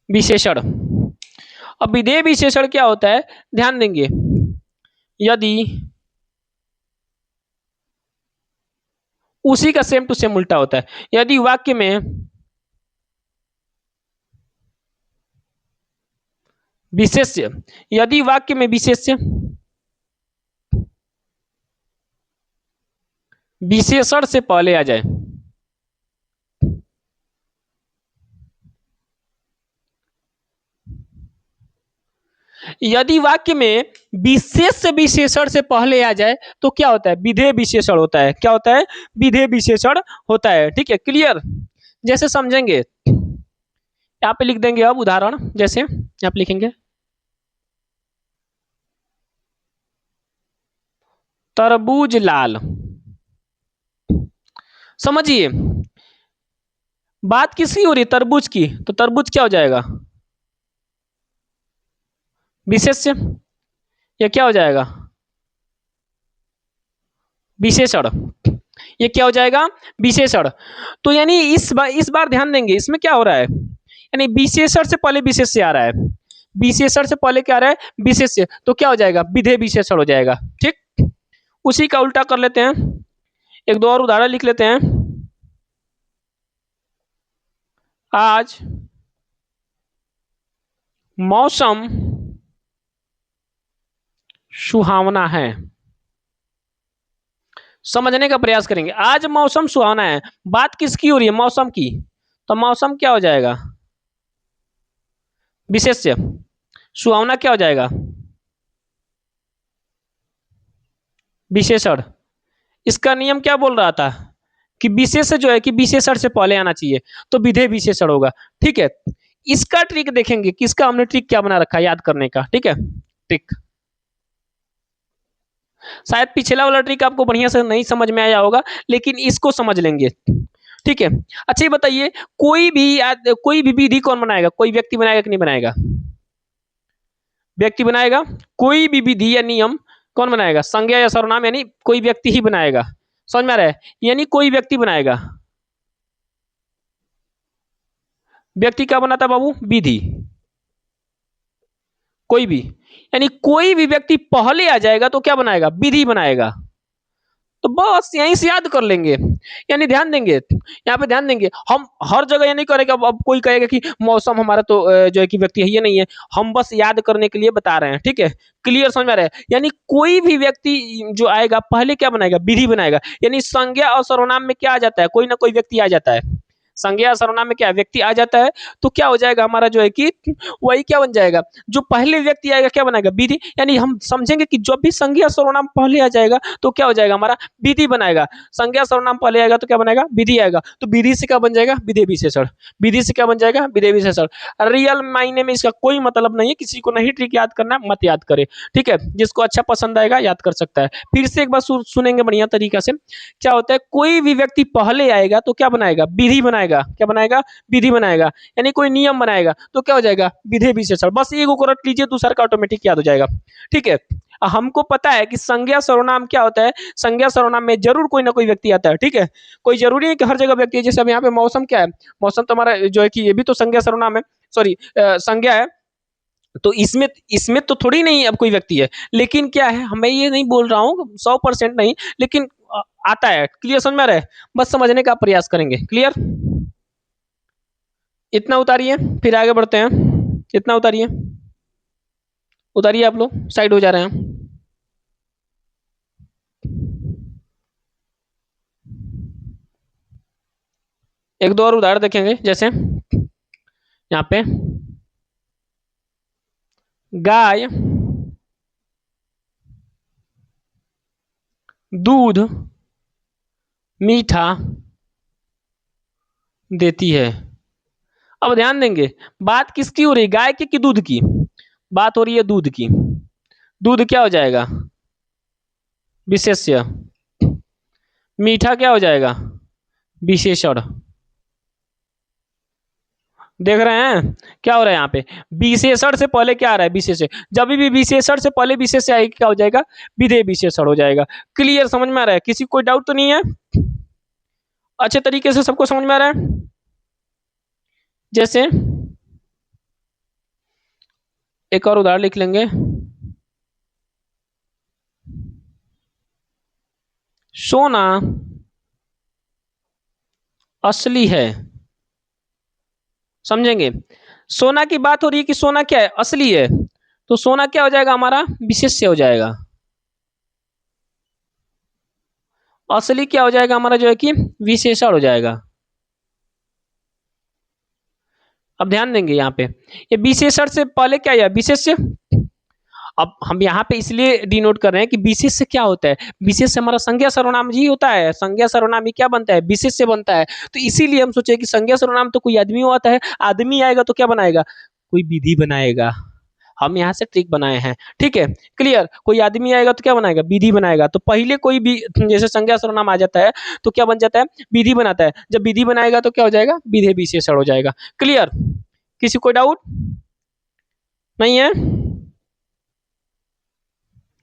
विशेषण। अब विधेय विशेषण क्या होता है ध्यान देंगे, यदि उसी का सेम टू सेम उल्टा होता है, यदि वाक्य में विशेष्य, यदि वाक्य में विशेष्य विशेषण से पहले आ जाए, यदि वाक्य में विशेष विशेषण से पहले आ जाए तो क्या होता है, विधेय विशेषण होता है। क्या होता है, विधेय विशेषण होता है। ठीक है, क्लियर। जैसे समझेंगे, यहाँ पे लिख देंगे अब उदाहरण, जैसे यहाँ पे लिखेंगे तरबूज लाल। समझिए बात किसकी हो रही है, तरबूज की, तो तरबूज क्या हो जाएगा, विशेष्य, ये क्या हो जाएगा, विशेषण, ये क्या हो जाएगा, विशेषण। तो यानी इस बार ध्यान देंगे, इसमें क्या हो रहा है, यानी विशेषण से पहले विशेष्य आ रहा है, विशेषण से पहले क्या आ रहा है, विशेष्य, तो क्या हो जाएगा, विधेय विशेषण हो जाएगा। ठीक, उसी का उल्टा कर लेते हैं, एक दो और उदाहरण लिख लेते हैं। आज मौसम सुहावना है। समझने का प्रयास करेंगे, आज मौसम सुहावना है, बात किसकी हो रही है, मौसम की, तो मौसम क्या हो जाएगा, विशेष्य, सुहावना क्या हो जाएगा, विशेषण। इसका नियम क्या बोल रहा था कि विशेष जो है कि विशेषण से पहले आना चाहिए, तो विधेय विशेषण होगा। ठीक है, इसका ट्रिक देखेंगे, किसका हमने ट्रिक क्या बना रखा है याद करने का। ठीक है, ट्रिक, शायद पिछला वाला ट्रिक आपको बढ़िया से नहीं समझ में आया होगा, लेकिन इसको समझ लेंगे। ठीक है, अच्छा ये बताइए, कोई भी विधि कौन बनाएगा, कोई व्यक्ति बनाएगा कि नहीं बनाएगा, व्यक्ति बनाएगा। कोई भी विधि या नियम कौन बनाएगा, संज्ञा या सर्वनाम, यानी कोई व्यक्ति ही बनाएगा। समझ में आ रहा है, यानी कोई व्यक्ति बनाएगा। व्यक्ति क्या बनाता बाबू, विधि, कोई भी, यानी कोई भी व्यक्ति पहले आ जाएगा तो क्या बनाएगा, विधि बनाएगा। तो बस यहीं से याद कर लेंगे, यानी ध्यान देंगे, यहाँ पे ध्यान देंगे, हम हर जगह ये नहीं करेंगे। अब कोई कहेगा कि मौसम हमारा तो जो है कि व्यक्ति है, ये नहीं है, हम बस याद करने के लिए बता रहे हैं। ठीक है, क्लियर समझ में आ रहा है, यानी कोई भी व्यक्ति जो आएगा पहले क्या बनाएगा, विधि बनाएगा। यानी संज्ञा और सर्वनाम में क्या आ जाता है, कोई ना कोई व्यक्ति आ जाता है, संज्ञा सर्वनाम में क्या व्यक्ति आ जाता है, तो क्या हो जाएगा हमारा जो है कि वही क्या बन जाएगा, जो पहले व्यक्ति आएगा क्या बनाएगा, विधि। यानी हम समझेंगे कि जब भी संज्ञा सर्वनाम पहले आ जाएगा तो क्या हो जाएगा, हमारा विधि बनाएगा। संज्ञा सर्वनाम पहले आएगा तो क्या बनाएगा, विधि आएगा, तो विधि से क्या बन जाएगा, विधेय विशेषण। विधि से क्या बन जाएगा, विधेय विशेषण। रियल मायने में इसका कोई मतलब नहीं है, किसी को नहीं ट्रिक याद करना मत याद करे। ठीक है, जिसको अच्छा पसंद आएगा याद कर सकता है। फिर से एक बार सुनेंगे बढ़िया तरीका से, क्या होता है, कोई भी व्यक्ति पहले आएगा तो क्या बनाएगा, विधि बनाएगा। क्या बनाएगा, विधि बनाएगा, यानी कोई नियम बनाएगा, तो क्या हो जाएगा, विधेय विशेषण। बस एक को रट लीजिए, दूसरा का ऑटोमेटिक याद हो जाएगा। ठीक है, हमको पता है कि संज्ञा सर्वनाम क्या होता है, संज्ञा सर्वनाम में जरूर कोई ना कोई व्यक्ति आता है। ठीक है, कोई जरूरी है कि हर जगह व्यक्ति है। जैसे अब यहाँ पे मौसम क्या है, मौसम तो हमारा जो है कि ये भी तो संज्ञा सर्वनाम है, सॉरी संज्ञा है, तो इसमें इसमें तो थोड़ी नहीं अब कोई व्यक्ति है, लेकिन क्या है, मैं ये नहीं बोल रहा हूँ 100% नहीं, लेकिन आता है। क्लियर समझ में आ रहा है, बस समझने का प्रयास करेंगे। क्लियर, इतना उतारिए, फिर आगे बढ़ते हैं। इतना उतारिए, उतारिए, आप लोग साइड हो जा रहे हैं। एक दो और उदाहरण देखेंगे, जैसे यहाँ पे गाय दूध मीठा देती है। अब ध्यान देंगे, बात किसकी हो रही है, गाय की कि दूध की, बात हो रही है दूध की। दूध क्या हो जाएगा, विशेष्य। मीठा क्या हो जाएगा, विशेषण। देख रहे हैं क्या हो रहा है यहाँ पे, विशेषण से पहले क्या आ रहा है, विशेष। जब भी विशेषण से पहले विशेष आएगी क्या हो जाएगा, विधेय विशेषण हो जाएगा। क्लियर समझ में आ रहा है, किसी कोई डाउट तो नहीं है, अच्छे तरीके से सबको समझ में आ रहा है। जैसे एक और उदाहरण लिख लेंगे, सोना असली है। समझेंगे, सोना की बात हो रही है कि सोना क्या है, असली है, तो सोना क्या हो जाएगा हमारा, विशेष्य हो जाएगा। असली क्या हो जाएगा हमारा, जो है कि विशेषण हो जाएगा। अब ध्यान देंगे यहाँ पे, ये विशेषण से पहले क्या है, विशेष्य। अब हम यहाँ पे इसलिए डिनोट कर रहे हैं कि विशेष से क्या होता है, विशेष से हमारा संज्ञा सर्वनाम ही होता है, संज्ञा सर्वनाम ही क्या बनता है, विशेष से बनता है। तो इसीलिए हम सोचे कि संज्ञा सर्वनाम तो कोई आदमी आता है, आदमी आएगा तो क्या बनाएगा, कोई विधि बनाएगा। हम यहाँ से ट्रिक बनाए हैं, ठीक है, क्लियर। कोई आदमी आएगा तो क्या बनाएगा, विधि बनाएगा। तो पहले कोई भी जैसे संज्ञा सर्वनाम आ जाता है तो क्या बन जाता है, विधि बनाता है। जब विधि बनाएगा तो क्या हो जाएगा, विधेय विशेषण हो जाएगा। क्लियर, किसी कोई डाउट नहीं है,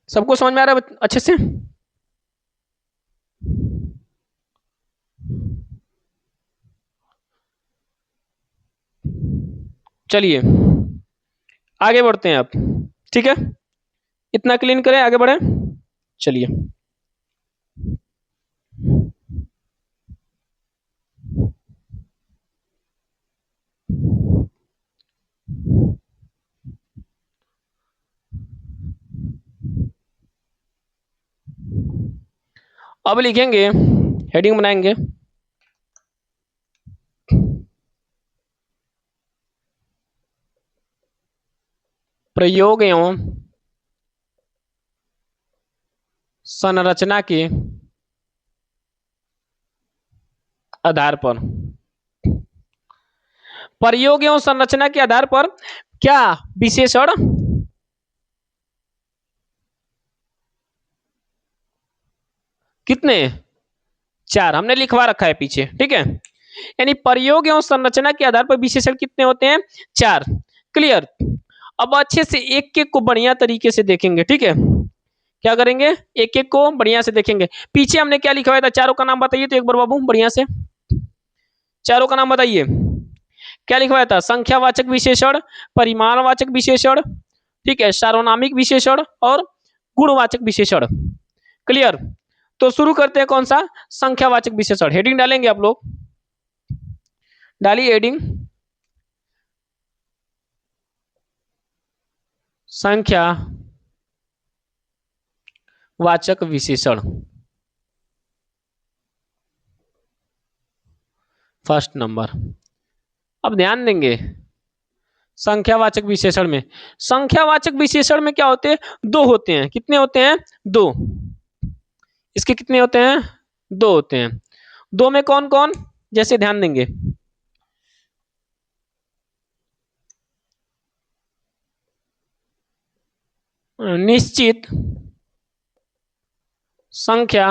सबको समझ में आ रहा है अच्छे से। चलिए आगे बढ़ते हैं अब, ठीक है, इतना क्लीन करें, आगे बढ़े। चलिए अब लिखेंगे, हेडिंग बनाएंगे, प्रयोग एवं संरचना के आधार पर, प्रयोग एवं संरचना के आधार पर क्या विशेषण, कितने, चार, हमने लिखवा रखा है पीछे, ठीक है। यानी प्रयोग एवं संरचना के आधार पर विशेषण कितने होते हैं, चार। क्लियर, अब अच्छे से एक एक को बढ़िया तरीके से देखेंगे, ठीक है। क्या करेंगे, एक एक को बढ़िया से देखेंगे। पीछे हमने क्या लिखवाया था, चारों का नाम बताइए तो एक बार बाबू बढ़िया से, चारों का नाम बताइए। क्या लिखवाया था, संख्यावाचक विशेषण, परिमाणवाचक विशेषण, ठीक है, सार्वनामिक विशेषण और गुणवाचक विशेषण। क्लियर, तो शुरू करते हैं कौन सा, संख्यावाचक विशेषण। हेडिंग डालेंगे आप लोग, डालिए हेडिंग, संख्या वाचक विशेषण, फर्स्ट नंबर। अब ध्यान देंगे, संख्यावाचक विशेषण में, संख्यावाचक विशेषण में क्या होते हैं, दो होते हैं, कितने होते हैं, दो। इसके कितने होते हैं, दो होते हैं। दो में कौन कौन, जैसे ध्यान देंगे, निश्चित संख्या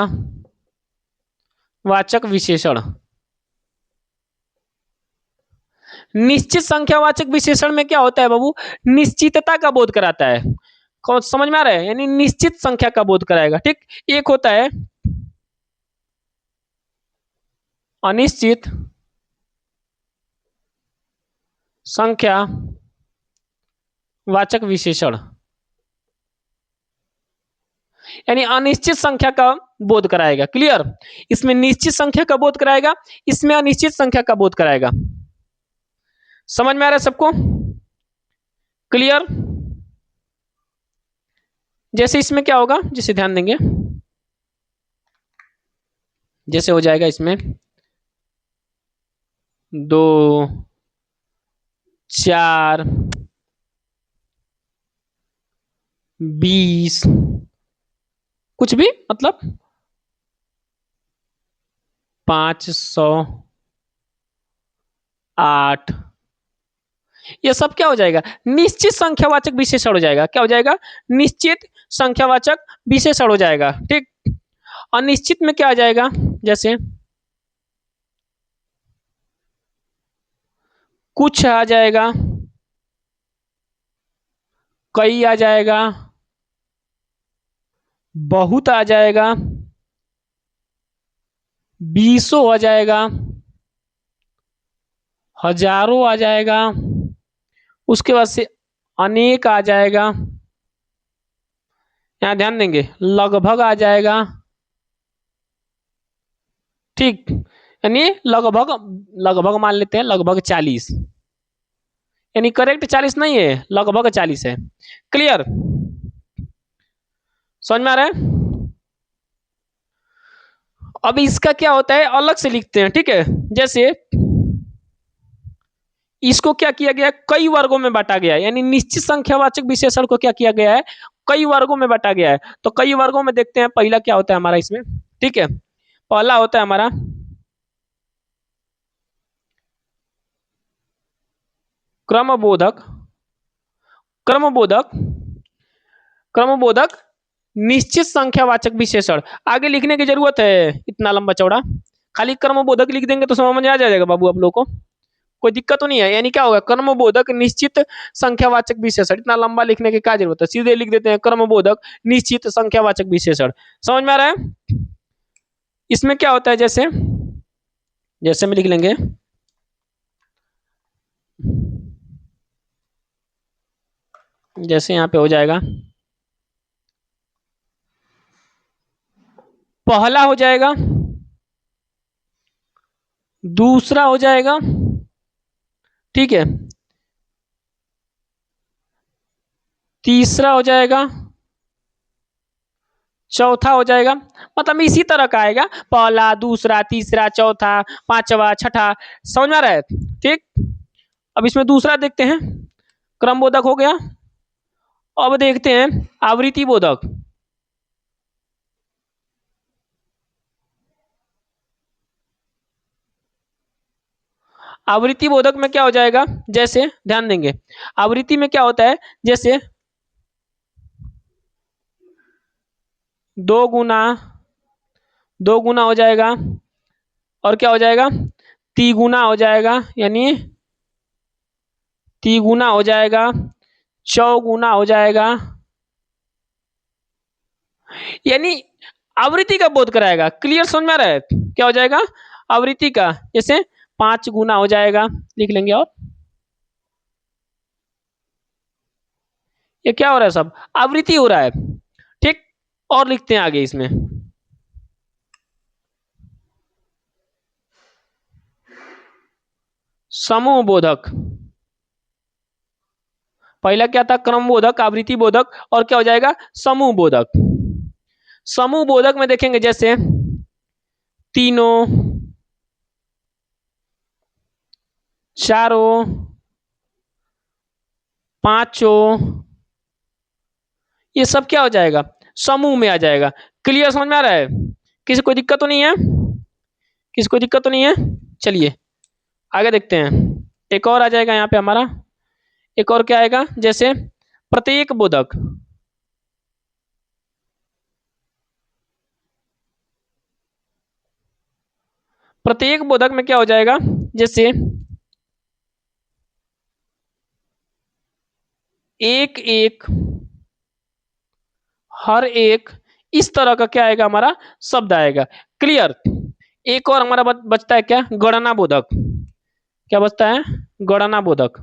वाचक विशेषण। निश्चित संख्यावाचक विशेषण में क्या होता है बाबू, निश्चितता का बोध कराता है। कौन समझ में आ रहा है, यानी निश्चित संख्या का बोध कराएगा, ठीक। एक होता है अनिश्चित संख्या वाचक विशेषण, यानी अनिश्चित संख्या का बोध कराएगा। क्लियर, इसमें निश्चित संख्या का बोध कराएगा, इसमें अनिश्चित संख्या का बोध कराएगा। समझ में आ रहा है सबको, क्लियर। जैसे इसमें क्या होगा, जिसे ध्यान देंगे, जैसे हो जाएगा इसमें 2 4 20, कुछ भी मतलब 500 8, ये सब क्या हो जाएगा, निश्चित संख्यावाचक विशेषण हो जाएगा। क्या हो जाएगा, निश्चित संख्यावाचक विशेषण हो जाएगा, ठीक। अनिश्चित में क्या आ जाएगा, जैसे कुछ आ जाएगा, कई आ जाएगा, बहुत आ जाएगा, बीसों आ जाएगा, हजारों आ जाएगा, उसके बाद से अनेक आ जाएगा, यहां ध्यान देंगे, लगभग आ जाएगा, ठीक। यानी लगभग, लगभग मान लेते हैं लगभग 40, यानी करेक्ट 40 नहीं है, लगभग 40 है। क्लियर, समझ में आ रहा है? अब इसका क्या होता है, अलग से लिखते हैं, ठीक है। जैसे इसको क्या किया गया, कई वर्गों में बांटा गया है, यानी निश्चित संख्यावाचक विशेषण को क्या किया गया है, कई वर्गों में बांटा गया है। तो कई वर्गों में देखते हैं, पहला क्या होता है हमारा इसमें, ठीक है। पहला होता है हमारा क्रमबोधक, क्रमबोधक, क्रमबोधक निश्चित संख्यावाचक विशेषण। आगे लिखने की जरूरत है इतना लंबा चौड़ा, खाली क्रमबोधक लिख देंगे तो समझ में आ जाएगा बाबू आप लोगों को, कोई दिक्कत तो नहीं है। यानी क्या होगा, क्रमबोधक निश्चित संख्यावाचक विशेषण, इतना लंबा लिखने की क्या जरूरत है, सीधे लिख देते हैं क्रमबोधक निश्चित संख्यावाचक विशेषण। समझ में आ रहा है? इसमें क्या होता है, जैसे जैसे में लिख लेंगे, जैसे यहां पे हो जाएगा, पहला हो जाएगा, दूसरा हो जाएगा, ठीक है, तीसरा हो जाएगा, चौथा हो जाएगा। मतलब इसी तरह का आएगा, पहला, दूसरा, तीसरा, चौथा, पांचवा, छठा। समझ में आ रहा है? ठीक। अब इसमें दूसरा देखते हैं, क्रमबोधक हो गया। अब देखते हैं आवृत्ति बोधक। आवृत्ति बोधक में क्या हो जाएगा, जैसे ध्यान देंगे, आवृत्ति में क्या होता है, जैसे 2 गुना, 2 गुना हो जाएगा, और क्या हो जाएगा, तिगुना हो जाएगा, यानी तिगुना हो जाएगा, चौगुना हो जाएगा, यानी आवृत्ति का बोध कराएगा। क्लियर, समझ में आ रहा है? क्या हो जाएगा, आवृत्ति का, जैसे 5 गुना हो जाएगा, लिख लेंगे। और ये क्या हो रहा है, सब आवृत्ति हो रहा है, ठीक। और लिखते हैं आगे इसमें, समूह बोधक। पहला क्या था, क्रम बोधक, आवृत्ति बोधक, और क्या हो जाएगा, समूह बोधक। समूह बोधक में देखेंगे, जैसे तीनों, चारों, पांचों, ये सब क्या हो जाएगा, समूह में आ जाएगा। क्लियर, समझ में आ रहा है? किसी कोई दिक्कत तो नहीं है, किसी कोई दिक्कत तो नहीं है? चलिए आगे देखते हैं। एक और आ जाएगा यहाँ पे हमारा, एक और क्या आएगा, जैसे प्रत्येक बोधक। प्रत्येक बोधक में क्या हो जाएगा, जैसे एक एक, हर एक, इस तरह का क्या आएगा, हमारा शब्द आएगा। क्लियर। एक और हमारा बचता है क्या, गणना बोधक। क्या बचता है, गणना बोधक।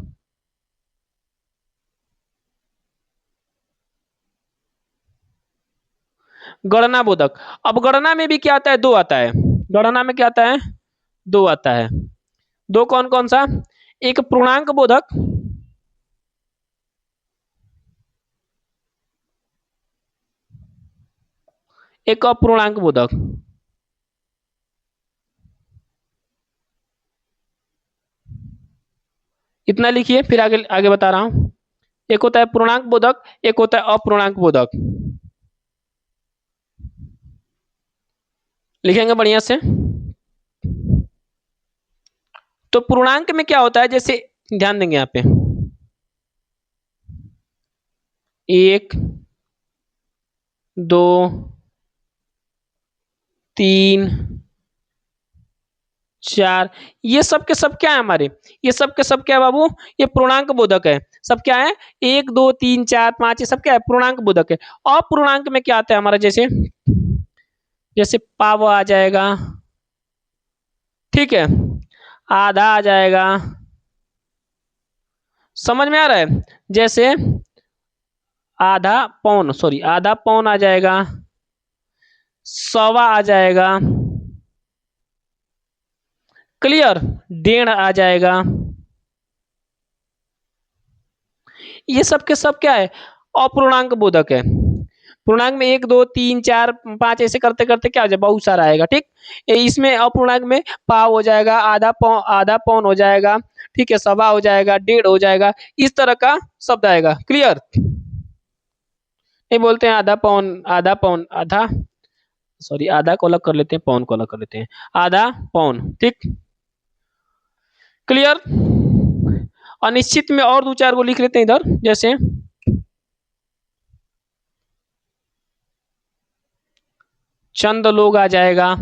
गणना बोधक, अब गणना में भी क्या आता है, दो आता है। गणना में क्या आता है, दो आता है। दो कौन कौन सा, एक पूर्णांक बोधक, एक अपूर्णांक बोधक। इतना लिखिए, फिर आगे आगे बता रहा हूं। एक होता है पूर्णांक बोधक, एक होता है अपूर्णांक बोधक। लिखेंगे बढ़िया से। तो पूर्णांक में क्या होता है, जैसे ध्यान देंगे यहाँ पे, एक, दो, तीन, चार, ये सब के सब क्या है हमारे, ये सब के सब क्या है बाबू, ये पूर्णांक बोधक है। सब क्या है, एक, दो, तीन, चार, पांच, ये सब क्या है, पूर्णांक बोधक है। अपूर्णांक में क्या आता है हमारा, जैसे जैसे पाव आ जाएगा, ठीक है, आधा आ जाएगा। समझ में आ रहा है? जैसे आधा पौन, सॉरी, आधा पौन आ जाएगा, सवा आ जाएगा। क्लियर, डेढ़ आ जाएगा, ये सब के सब क्या है, अपूर्णांक बोधक है। पूर्णांक में 1 2 3 4 5 ऐसे करते करते क्या हो जाए, बहुत सारा आएगा। ठीक, इसमें अपूर्णांक में पाव हो जाएगा, आधा पौन हो जाएगा, ठीक है, सवा हो जाएगा, डेढ़ हो जाएगा, इस तरह का शब्द आएगा। क्लियर, नहीं बोलते हैं आधा पौन, आधा पौन, आधा, सॉरी आधा को अलग कर लेते हैं, पौन को अलग कर लेते हैं, आधा पौन। ठीक, क्लियर। अनिश्चित में और दो चार को लिख लेते हैं इधर, जैसे चंद लोग आ जाएगा,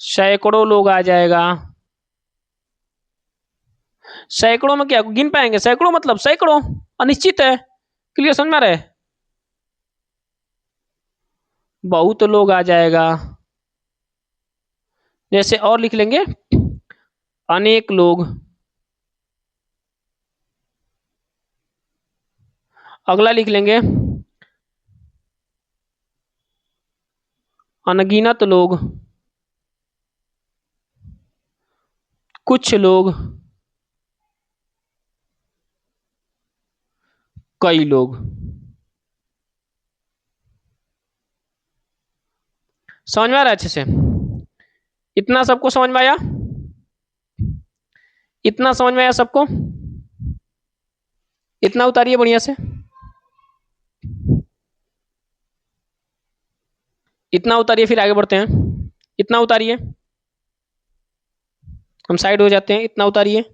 सैकड़ों लोग आ जाएगा। सैकड़ों में क्या गिन पाएंगे, सैकड़ों मतलब सैकड़ों, अनिश्चित है। क्लियर, समझ में आ रहा है। बहुत लोग आ जाएगा, जैसे और लिख लेंगे अनेक लोग। अगला लिख लेंगे अनगिनत लोग, कुछ लोग, कई लोग। समझ में आ रहा है अच्छे से, इतना सबको समझ में आया, इतना समझ में आया सबको, इतना उतारिए बढ़िया से, इतना उतारिए, फिर आगे बढ़ते हैं। इतना उतारिए, हम साइड हो जाते हैं, इतना उतारिए।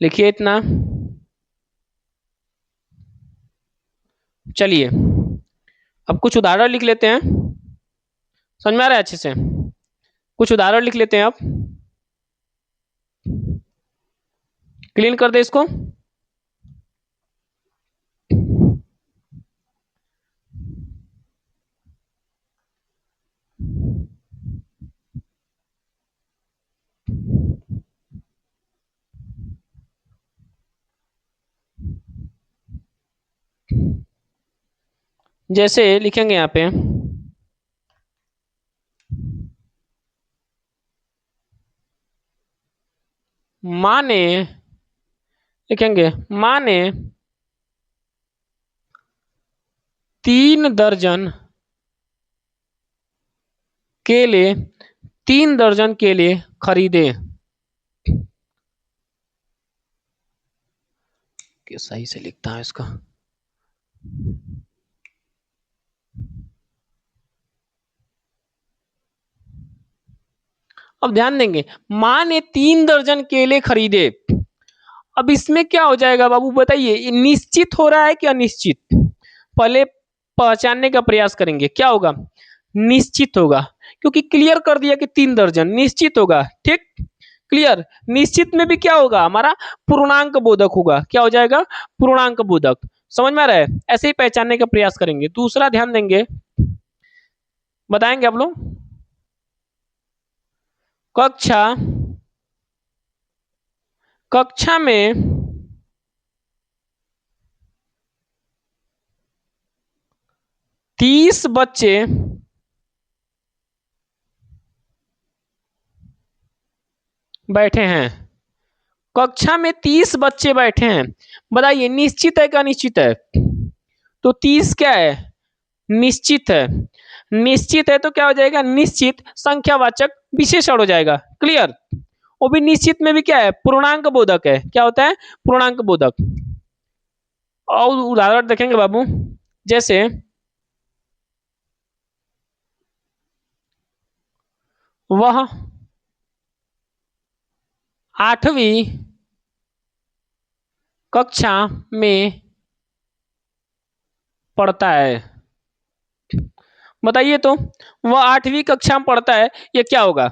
लिखिए इतना। चलिए अब कुछ उदाहरण लिख लेते हैं, समझ में आ रहा है अच्छे से, कुछ उदाहरण लिख लेते हैं अब, क्लीन कर दे इसको। जैसे लिखेंगे यहाँ पे माने, लिखेंगे माने 3 दर्जन केले, 3 दर्जन केले खरीदे। कि सही से लिखता है इसका, अब ध्यान देंगे, माँ ने 3 दर्जन केले खरीदे। अब इसमें क्या हो जाएगा बाबू बताइए, ये निश्चित हो रहा है कि अनिश्चित, पहले पहचानने का प्रयास करेंगे, क्या होगा, निश्चित होगा, क्योंकि क्लियर कर दिया कि 3 दर्जन, निश्चित होगा। ठीक, क्लियर, निश्चित में भी क्या होगा हमारा, पूर्णांक बोधक होगा, क्या हो जाएगा, पूर्णांक बोधक। समझ में आ रहा है, ऐसे ही पहचानने का प्रयास करेंगे। दूसरा ध्यान देंगे, बताएंगे आप लोग, कक्षा कक्षा में 30 बच्चे बैठे हैं, कक्षा में 30 बच्चे बैठे हैं, बताइए निश्चित है क्या अनिश्चित है, तो 30 क्या है, निश्चित है, निश्चित है तो क्या हो जाएगा, निश्चित संख्यावाचक विशेषण हो जाएगा। क्लियर, वो भी निश्चित में भी क्या है, पूर्णांक बोधक है, क्या होता है, पूर्णांक बोधक। और उदाहरण देखेंगे बाबू, जैसे वह 8वीं कक्षा में पढ़ता है। बताइए तो, वह 8वीं कक्षा में पढ़ता है, ये क्या होगा,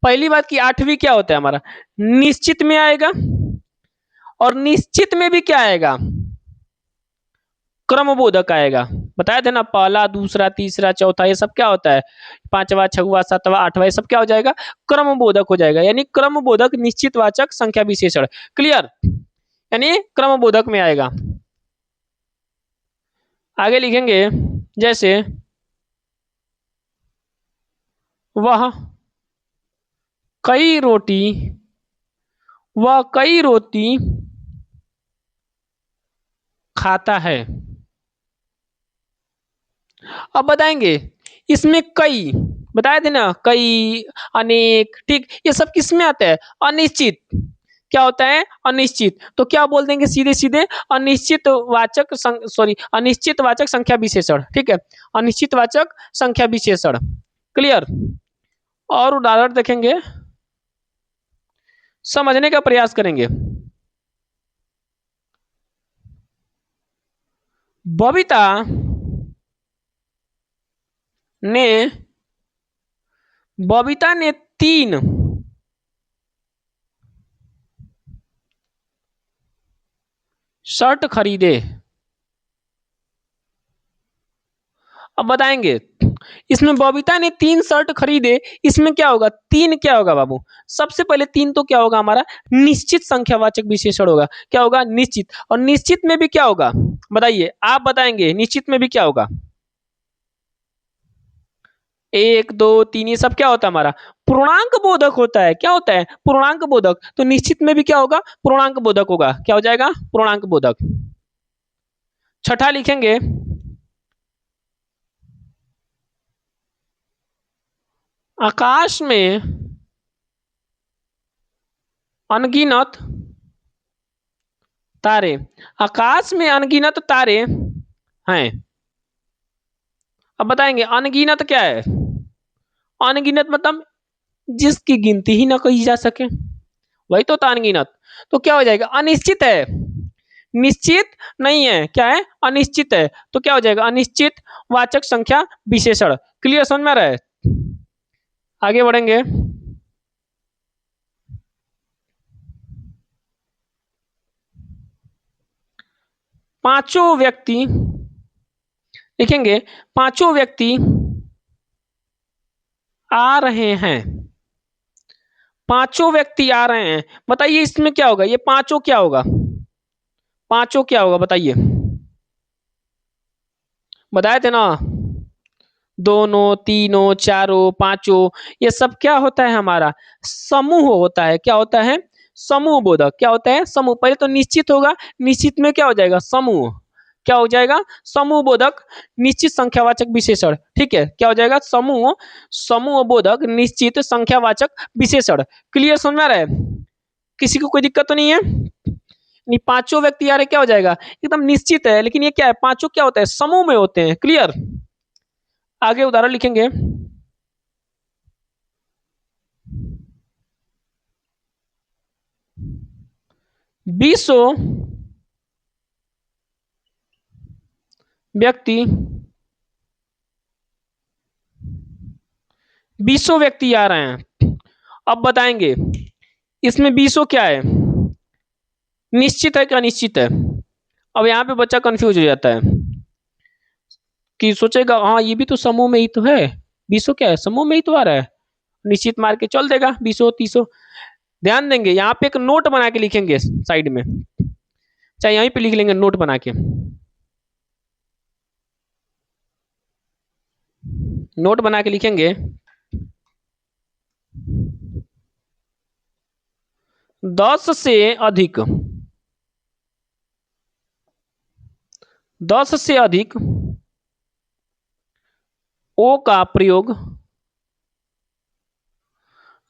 पहली बात की 8वीं क्या होता है हमारा, निश्चित में आएगा, और निश्चित में भी क्या आएगा, क्रमबोधक आएगा। बताया थे ना, पहला, दूसरा, तीसरा, चौथा, ये सब क्या होता है, पांचवा, छठवां, सातवां, आठवां, ये सब क्या हो जाएगा, क्रमबोधक हो जाएगा। यानी क्रमबोधक निश्चितवाचक संख्या विशेषण। क्लियर, यानी क्रमबोधक में आएगा। आगे लिखेंगे जैसे वह कई रोटी, वह कई रोटी खाता है। अब बताएंगे इसमें कई, बताए थे ना, कई, अनेक, ठीक, ये सब किस में आता है, अनिश्चित। क्या होता है, अनिश्चित। तो क्या बोल देंगे सीधे सीधे, अनिश्चित वाचक सॉरी, अनिश्चित वाचक संख्या विशेषण। ठीक है, अनिश्चित वाचक संख्या विशेषण। क्लियर। और उदाहरण देखेंगे, समझने का प्रयास करेंगे। बबीता ने बबीता ने 3 शर्ट खरीदे। अब बताएंगे इसमें बबीता ने 3 शर्ट खरीदे, इसमें क्या होगा, 3 क्या होगा बाबू, सबसे पहले 3 तो क्या होगा हमारा, निश्चित संख्यावाचक विशेषण होगा। क्या होगा, निश्चित। और निश्चित में भी क्या होगा, बताइए, आप बताएंगे निश्चित में भी क्या होगा, 1 2 3, ये सब क्या होता है हमारा, पूर्णांक बोधक होता है। क्या होता है, पूर्णांक बोधक। तो निश्चित में भी क्या होगा, पूर्णांक बोधक होगा। क्या हो जाएगा, पूर्णांक बोधक। छठा लिखेंगे, आकाश में अनगिनत तारे, आकाश में अनगिनत तारे हैं। अब बताएंगे अनगिनत क्या है, अनगिनत मतलब जिसकी गिनती ही ना कही जा सके, वही तो होता है अनगिनत। तो क्या हो जाएगा, अनिश्चित है, निश्चित नहीं है, क्या है, अनिश्चित है। तो क्या हो जाएगा, अनिश्चित वाचक संख्या विशेषण। क्लियर, समझ में आ रहा है। आगे बढ़ेंगे, पांचों व्यक्ति लिखेंगे, पांचों व्यक्ति आ रहे हैं, पांचों व्यक्ति आ रहे हैं। बताइए इसमें क्या होगा, ये पांचों क्या होगा, पांचों क्या होगा बताइए, बताए थे ना, दोनों, तीनों, चारों, पांचों, ये सब क्या होता है हमारा, समूह होता है। क्या होता है, समूह बोधक। क्या होता है, समूह। पहले तो निश्चित होगा, निश्चित में क्या हो जाएगा, समूह। क्या हो जाएगा, समूह बोधक निश्चित संख्यावाचक विशेषण। ठीक है, क्या हो जाएगा, समूह, समूह बोधक निश्चित संख्यावाचक विशेषण। क्लियर, समझ में आ रहा है, किसी को कोई दिक्कत तो नहीं है। नहीं, पांचों व्यक्ति आ रहे, क्या हो जाएगा, एकदम निश्चित है। लेकिन ये क्या है, पांचों क्या होता है, समूह में होते हैं। क्लियर। आगे उदाहरण लिखेंगे, बीसों व्यक्ति, बीसों व्यक्ति आ रहे हैं। अब बताएंगे इसमें बीसों क्या है, निश्चित है क्या अनिश्चित है। अब यहाँ पे बच्चा कंफ्यूज हो जाता है कि सोचेगा हाँ ये भी तो समूह में ही तो है, बीसों क्या है, समूह में ही तो आ रहा है, निश्चित मार के चल देगा, बीसों तीसों। ध्यान देंगे यहाँ पे एक नोट बना के लिखेंगे साइड में, चाहे यहीं पे लिख लेंगे नोट बना के, नोट बना के लिखेंगे 10 से अधिक, 10 से अधिक ओ का प्रयोग,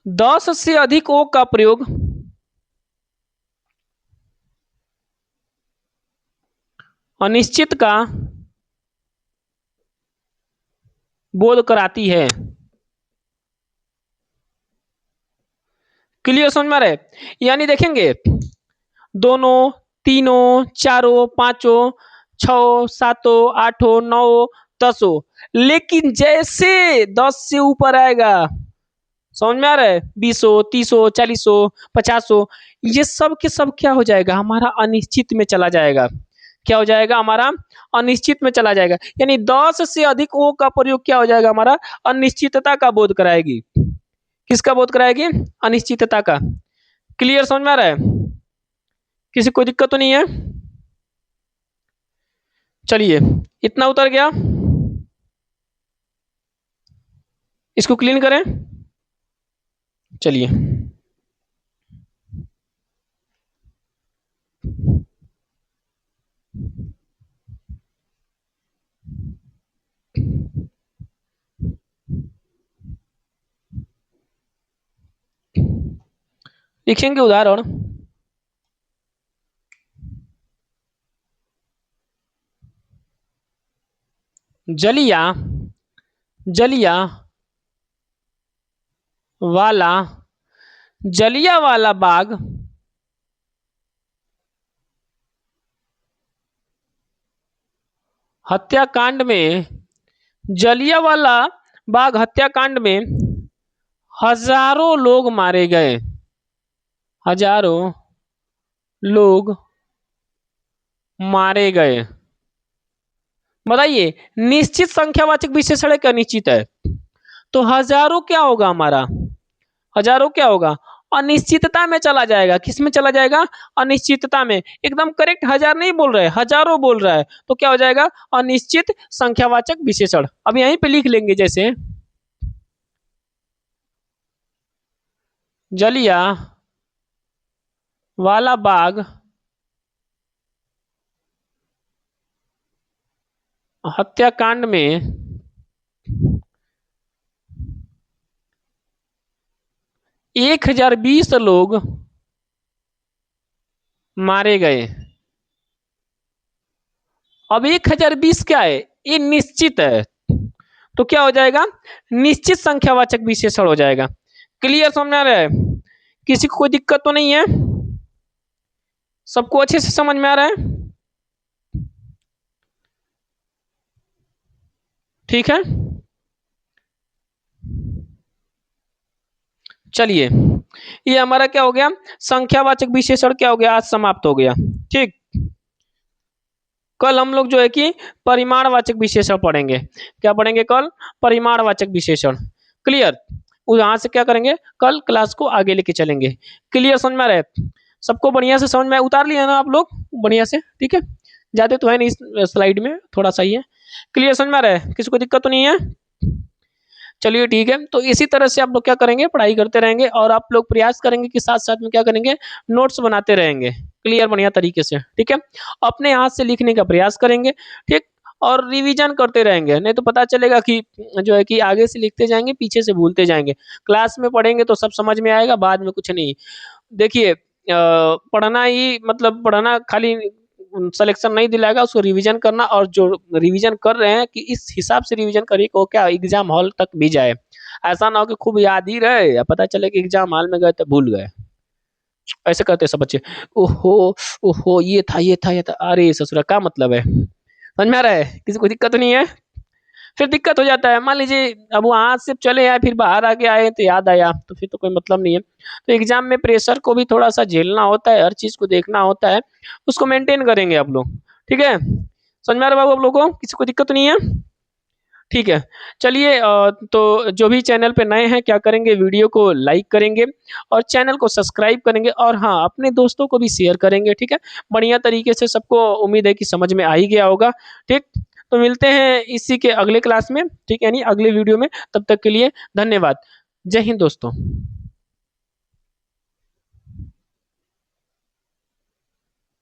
10 से अधिक ओ का प्रयोग अनिश्चित का बोध कराती है। क्लियर, समझ में आ रहा है। यानी देखेंगे दोनों, तीनों, चारों, पांचों, छो, सातों, आठों, नौ, दसों, लेकिन जैसे 10 से ऊपर आएगा, समझ में आ रहा है, 20, 30, 40, 50, ये सब के सब क्या हो जाएगा हमारा, अनिश्चित में चला जाएगा। क्या हो जाएगा हमारा, अनिश्चित में चला जाएगा। यानी 10 से अधिक ओ का प्रयोग क्या हो जाएगा हमारा, अनिश्चितता का बोध कराएगी। किसका बोध कराएगी, अनिश्चितता का। क्लियर समझ में आ रहा है, किसी कोई दिक्कत तो नहीं है। चलिए इतना उतर गया, इसको क्लीन करें। चलिए लिखेंगे उदाहरण। जलिया जलिया वाला जलिया वाला बाग हत्याकांड में, जलियांवाला बाग हत्याकांड में हजारों लोग मारे गए, हजारों लोग मारे गए। बताइए निश्चित संख्यावाचक विशेषण है क्या निश्चित है, तो हजारों क्या होगा हमारा, हजारों क्या होगा, अनिश्चितता में चला जाएगा। किस में चला जाएगा, अनिश्चितता में। एकदम करेक्ट, हजार नहीं बोल रहे, हजारों बोल रहा है, तो क्या हो जाएगा, अनिश्चित संख्यावाचक विशेषण। अब यहीं पे लिख लेंगे, जैसे जलिया वाला बाग हत्याकांड में 1020 लोग मारे गए। अब 1020 क्या है, ये निश्चित है, तो क्या हो जाएगा, निश्चित संख्यावाचक विशेषण हो जाएगा। क्लियर समझ में आ रहा है, किसी को कोई दिक्कत तो नहीं है, सबको अच्छे से समझ में आ रहा है, ठीक है। चलिए ये हमारा क्या हो गया, संख्यावाचक विशेषण क्या हो गया, आज समाप्त हो गया। ठीक, कल हम लोग जो है कि परिमाणवाचक विशेषण पढ़ेंगे। क्या पढ़ेंगे कल, परिमाणवाचक विशेषण। क्लियर, यहां से क्या करेंगे, कल क्लास को आगे लेके चलेंगे। क्लियर समझ में आ रहा है, सबको बढ़िया से समझ में उतार लिया ना आप लोग बढ़िया से, ठीक है। ज्यादा तो है नहीं इस स्लाइड में, थोड़ा सा ही है। क्लियर समझ में आ रहा है, किसी को दिक्कत तो नहीं है। चलिए ठीक है, तो इसी तरह से आप लोग क्या करेंगे, पढ़ाई करते रहेंगे और आप लोग प्रयास करेंगे कि साथ साथ में क्या करेंगे, नोट्स बनाते रहेंगे। क्लियर, बढ़िया तरीके से, ठीक है। अपने हाथ से लिखने का प्रयास करेंगे, ठीक, और रिवीजन करते रहेंगे। नहीं तो पता चलेगा कि जो है कि आगे से लिखते जाएंगे, पीछे से भूलते जाएंगे। क्लास में पढ़ेंगे तो सब समझ में आएगा, बाद में कुछ नहीं। देखिए पढ़ना ही मतलब पढ़ना खाली सिलेक्शन नहीं दिलाएगा, उसको रिवीजन करना, और जो रिवीजन कर रहे हैं कि इस हिसाब से रिवीजन करिए कि वो क्या एग्जाम हॉल तक भी जाए। ऐसा ना हो कि खूब याद ही रहे या पता चले कि एग्जाम हॉल में गए तो भूल गए। ऐसे करते हैं सब बच्चे, ओहो ओहो ये था, अरे ससुरा क्या मतलब है, समझ में आ रहा है, किसी को दिक्कत नहीं है। फिर दिक्कत हो जाता है, मान लीजिए अब वहां से चले आए फिर बाहर आके आए तो याद आया, तो फिर तो कोई मतलब नहीं है। तो एग्जाम में प्रेशर को भी थोड़ा सा झेलना होता है, हर चीज को देखना होता है, उसको मेंटेन करेंगे आप लोग, ठीक है। समझ में आ रहा है बाबू आप लोगों को, किसी को दिक्कत नहीं है, ठीक है। चलिए तो जो भी चैनल पे नए हैं क्या करेंगे, वीडियो को लाइक करेंगे और चैनल को सब्सक्राइब करेंगे, और हाँ अपने दोस्तों को भी शेयर करेंगे, ठीक है। बढ़िया तरीके से, सबको उम्मीद है कि समझ में आ ही गया होगा, ठीक। तो मिलते हैं इसी के अगले क्लास में, ठीक है, यानी अगले वीडियो में। तब तक के लिए धन्यवाद, जय हिंद दोस्तों।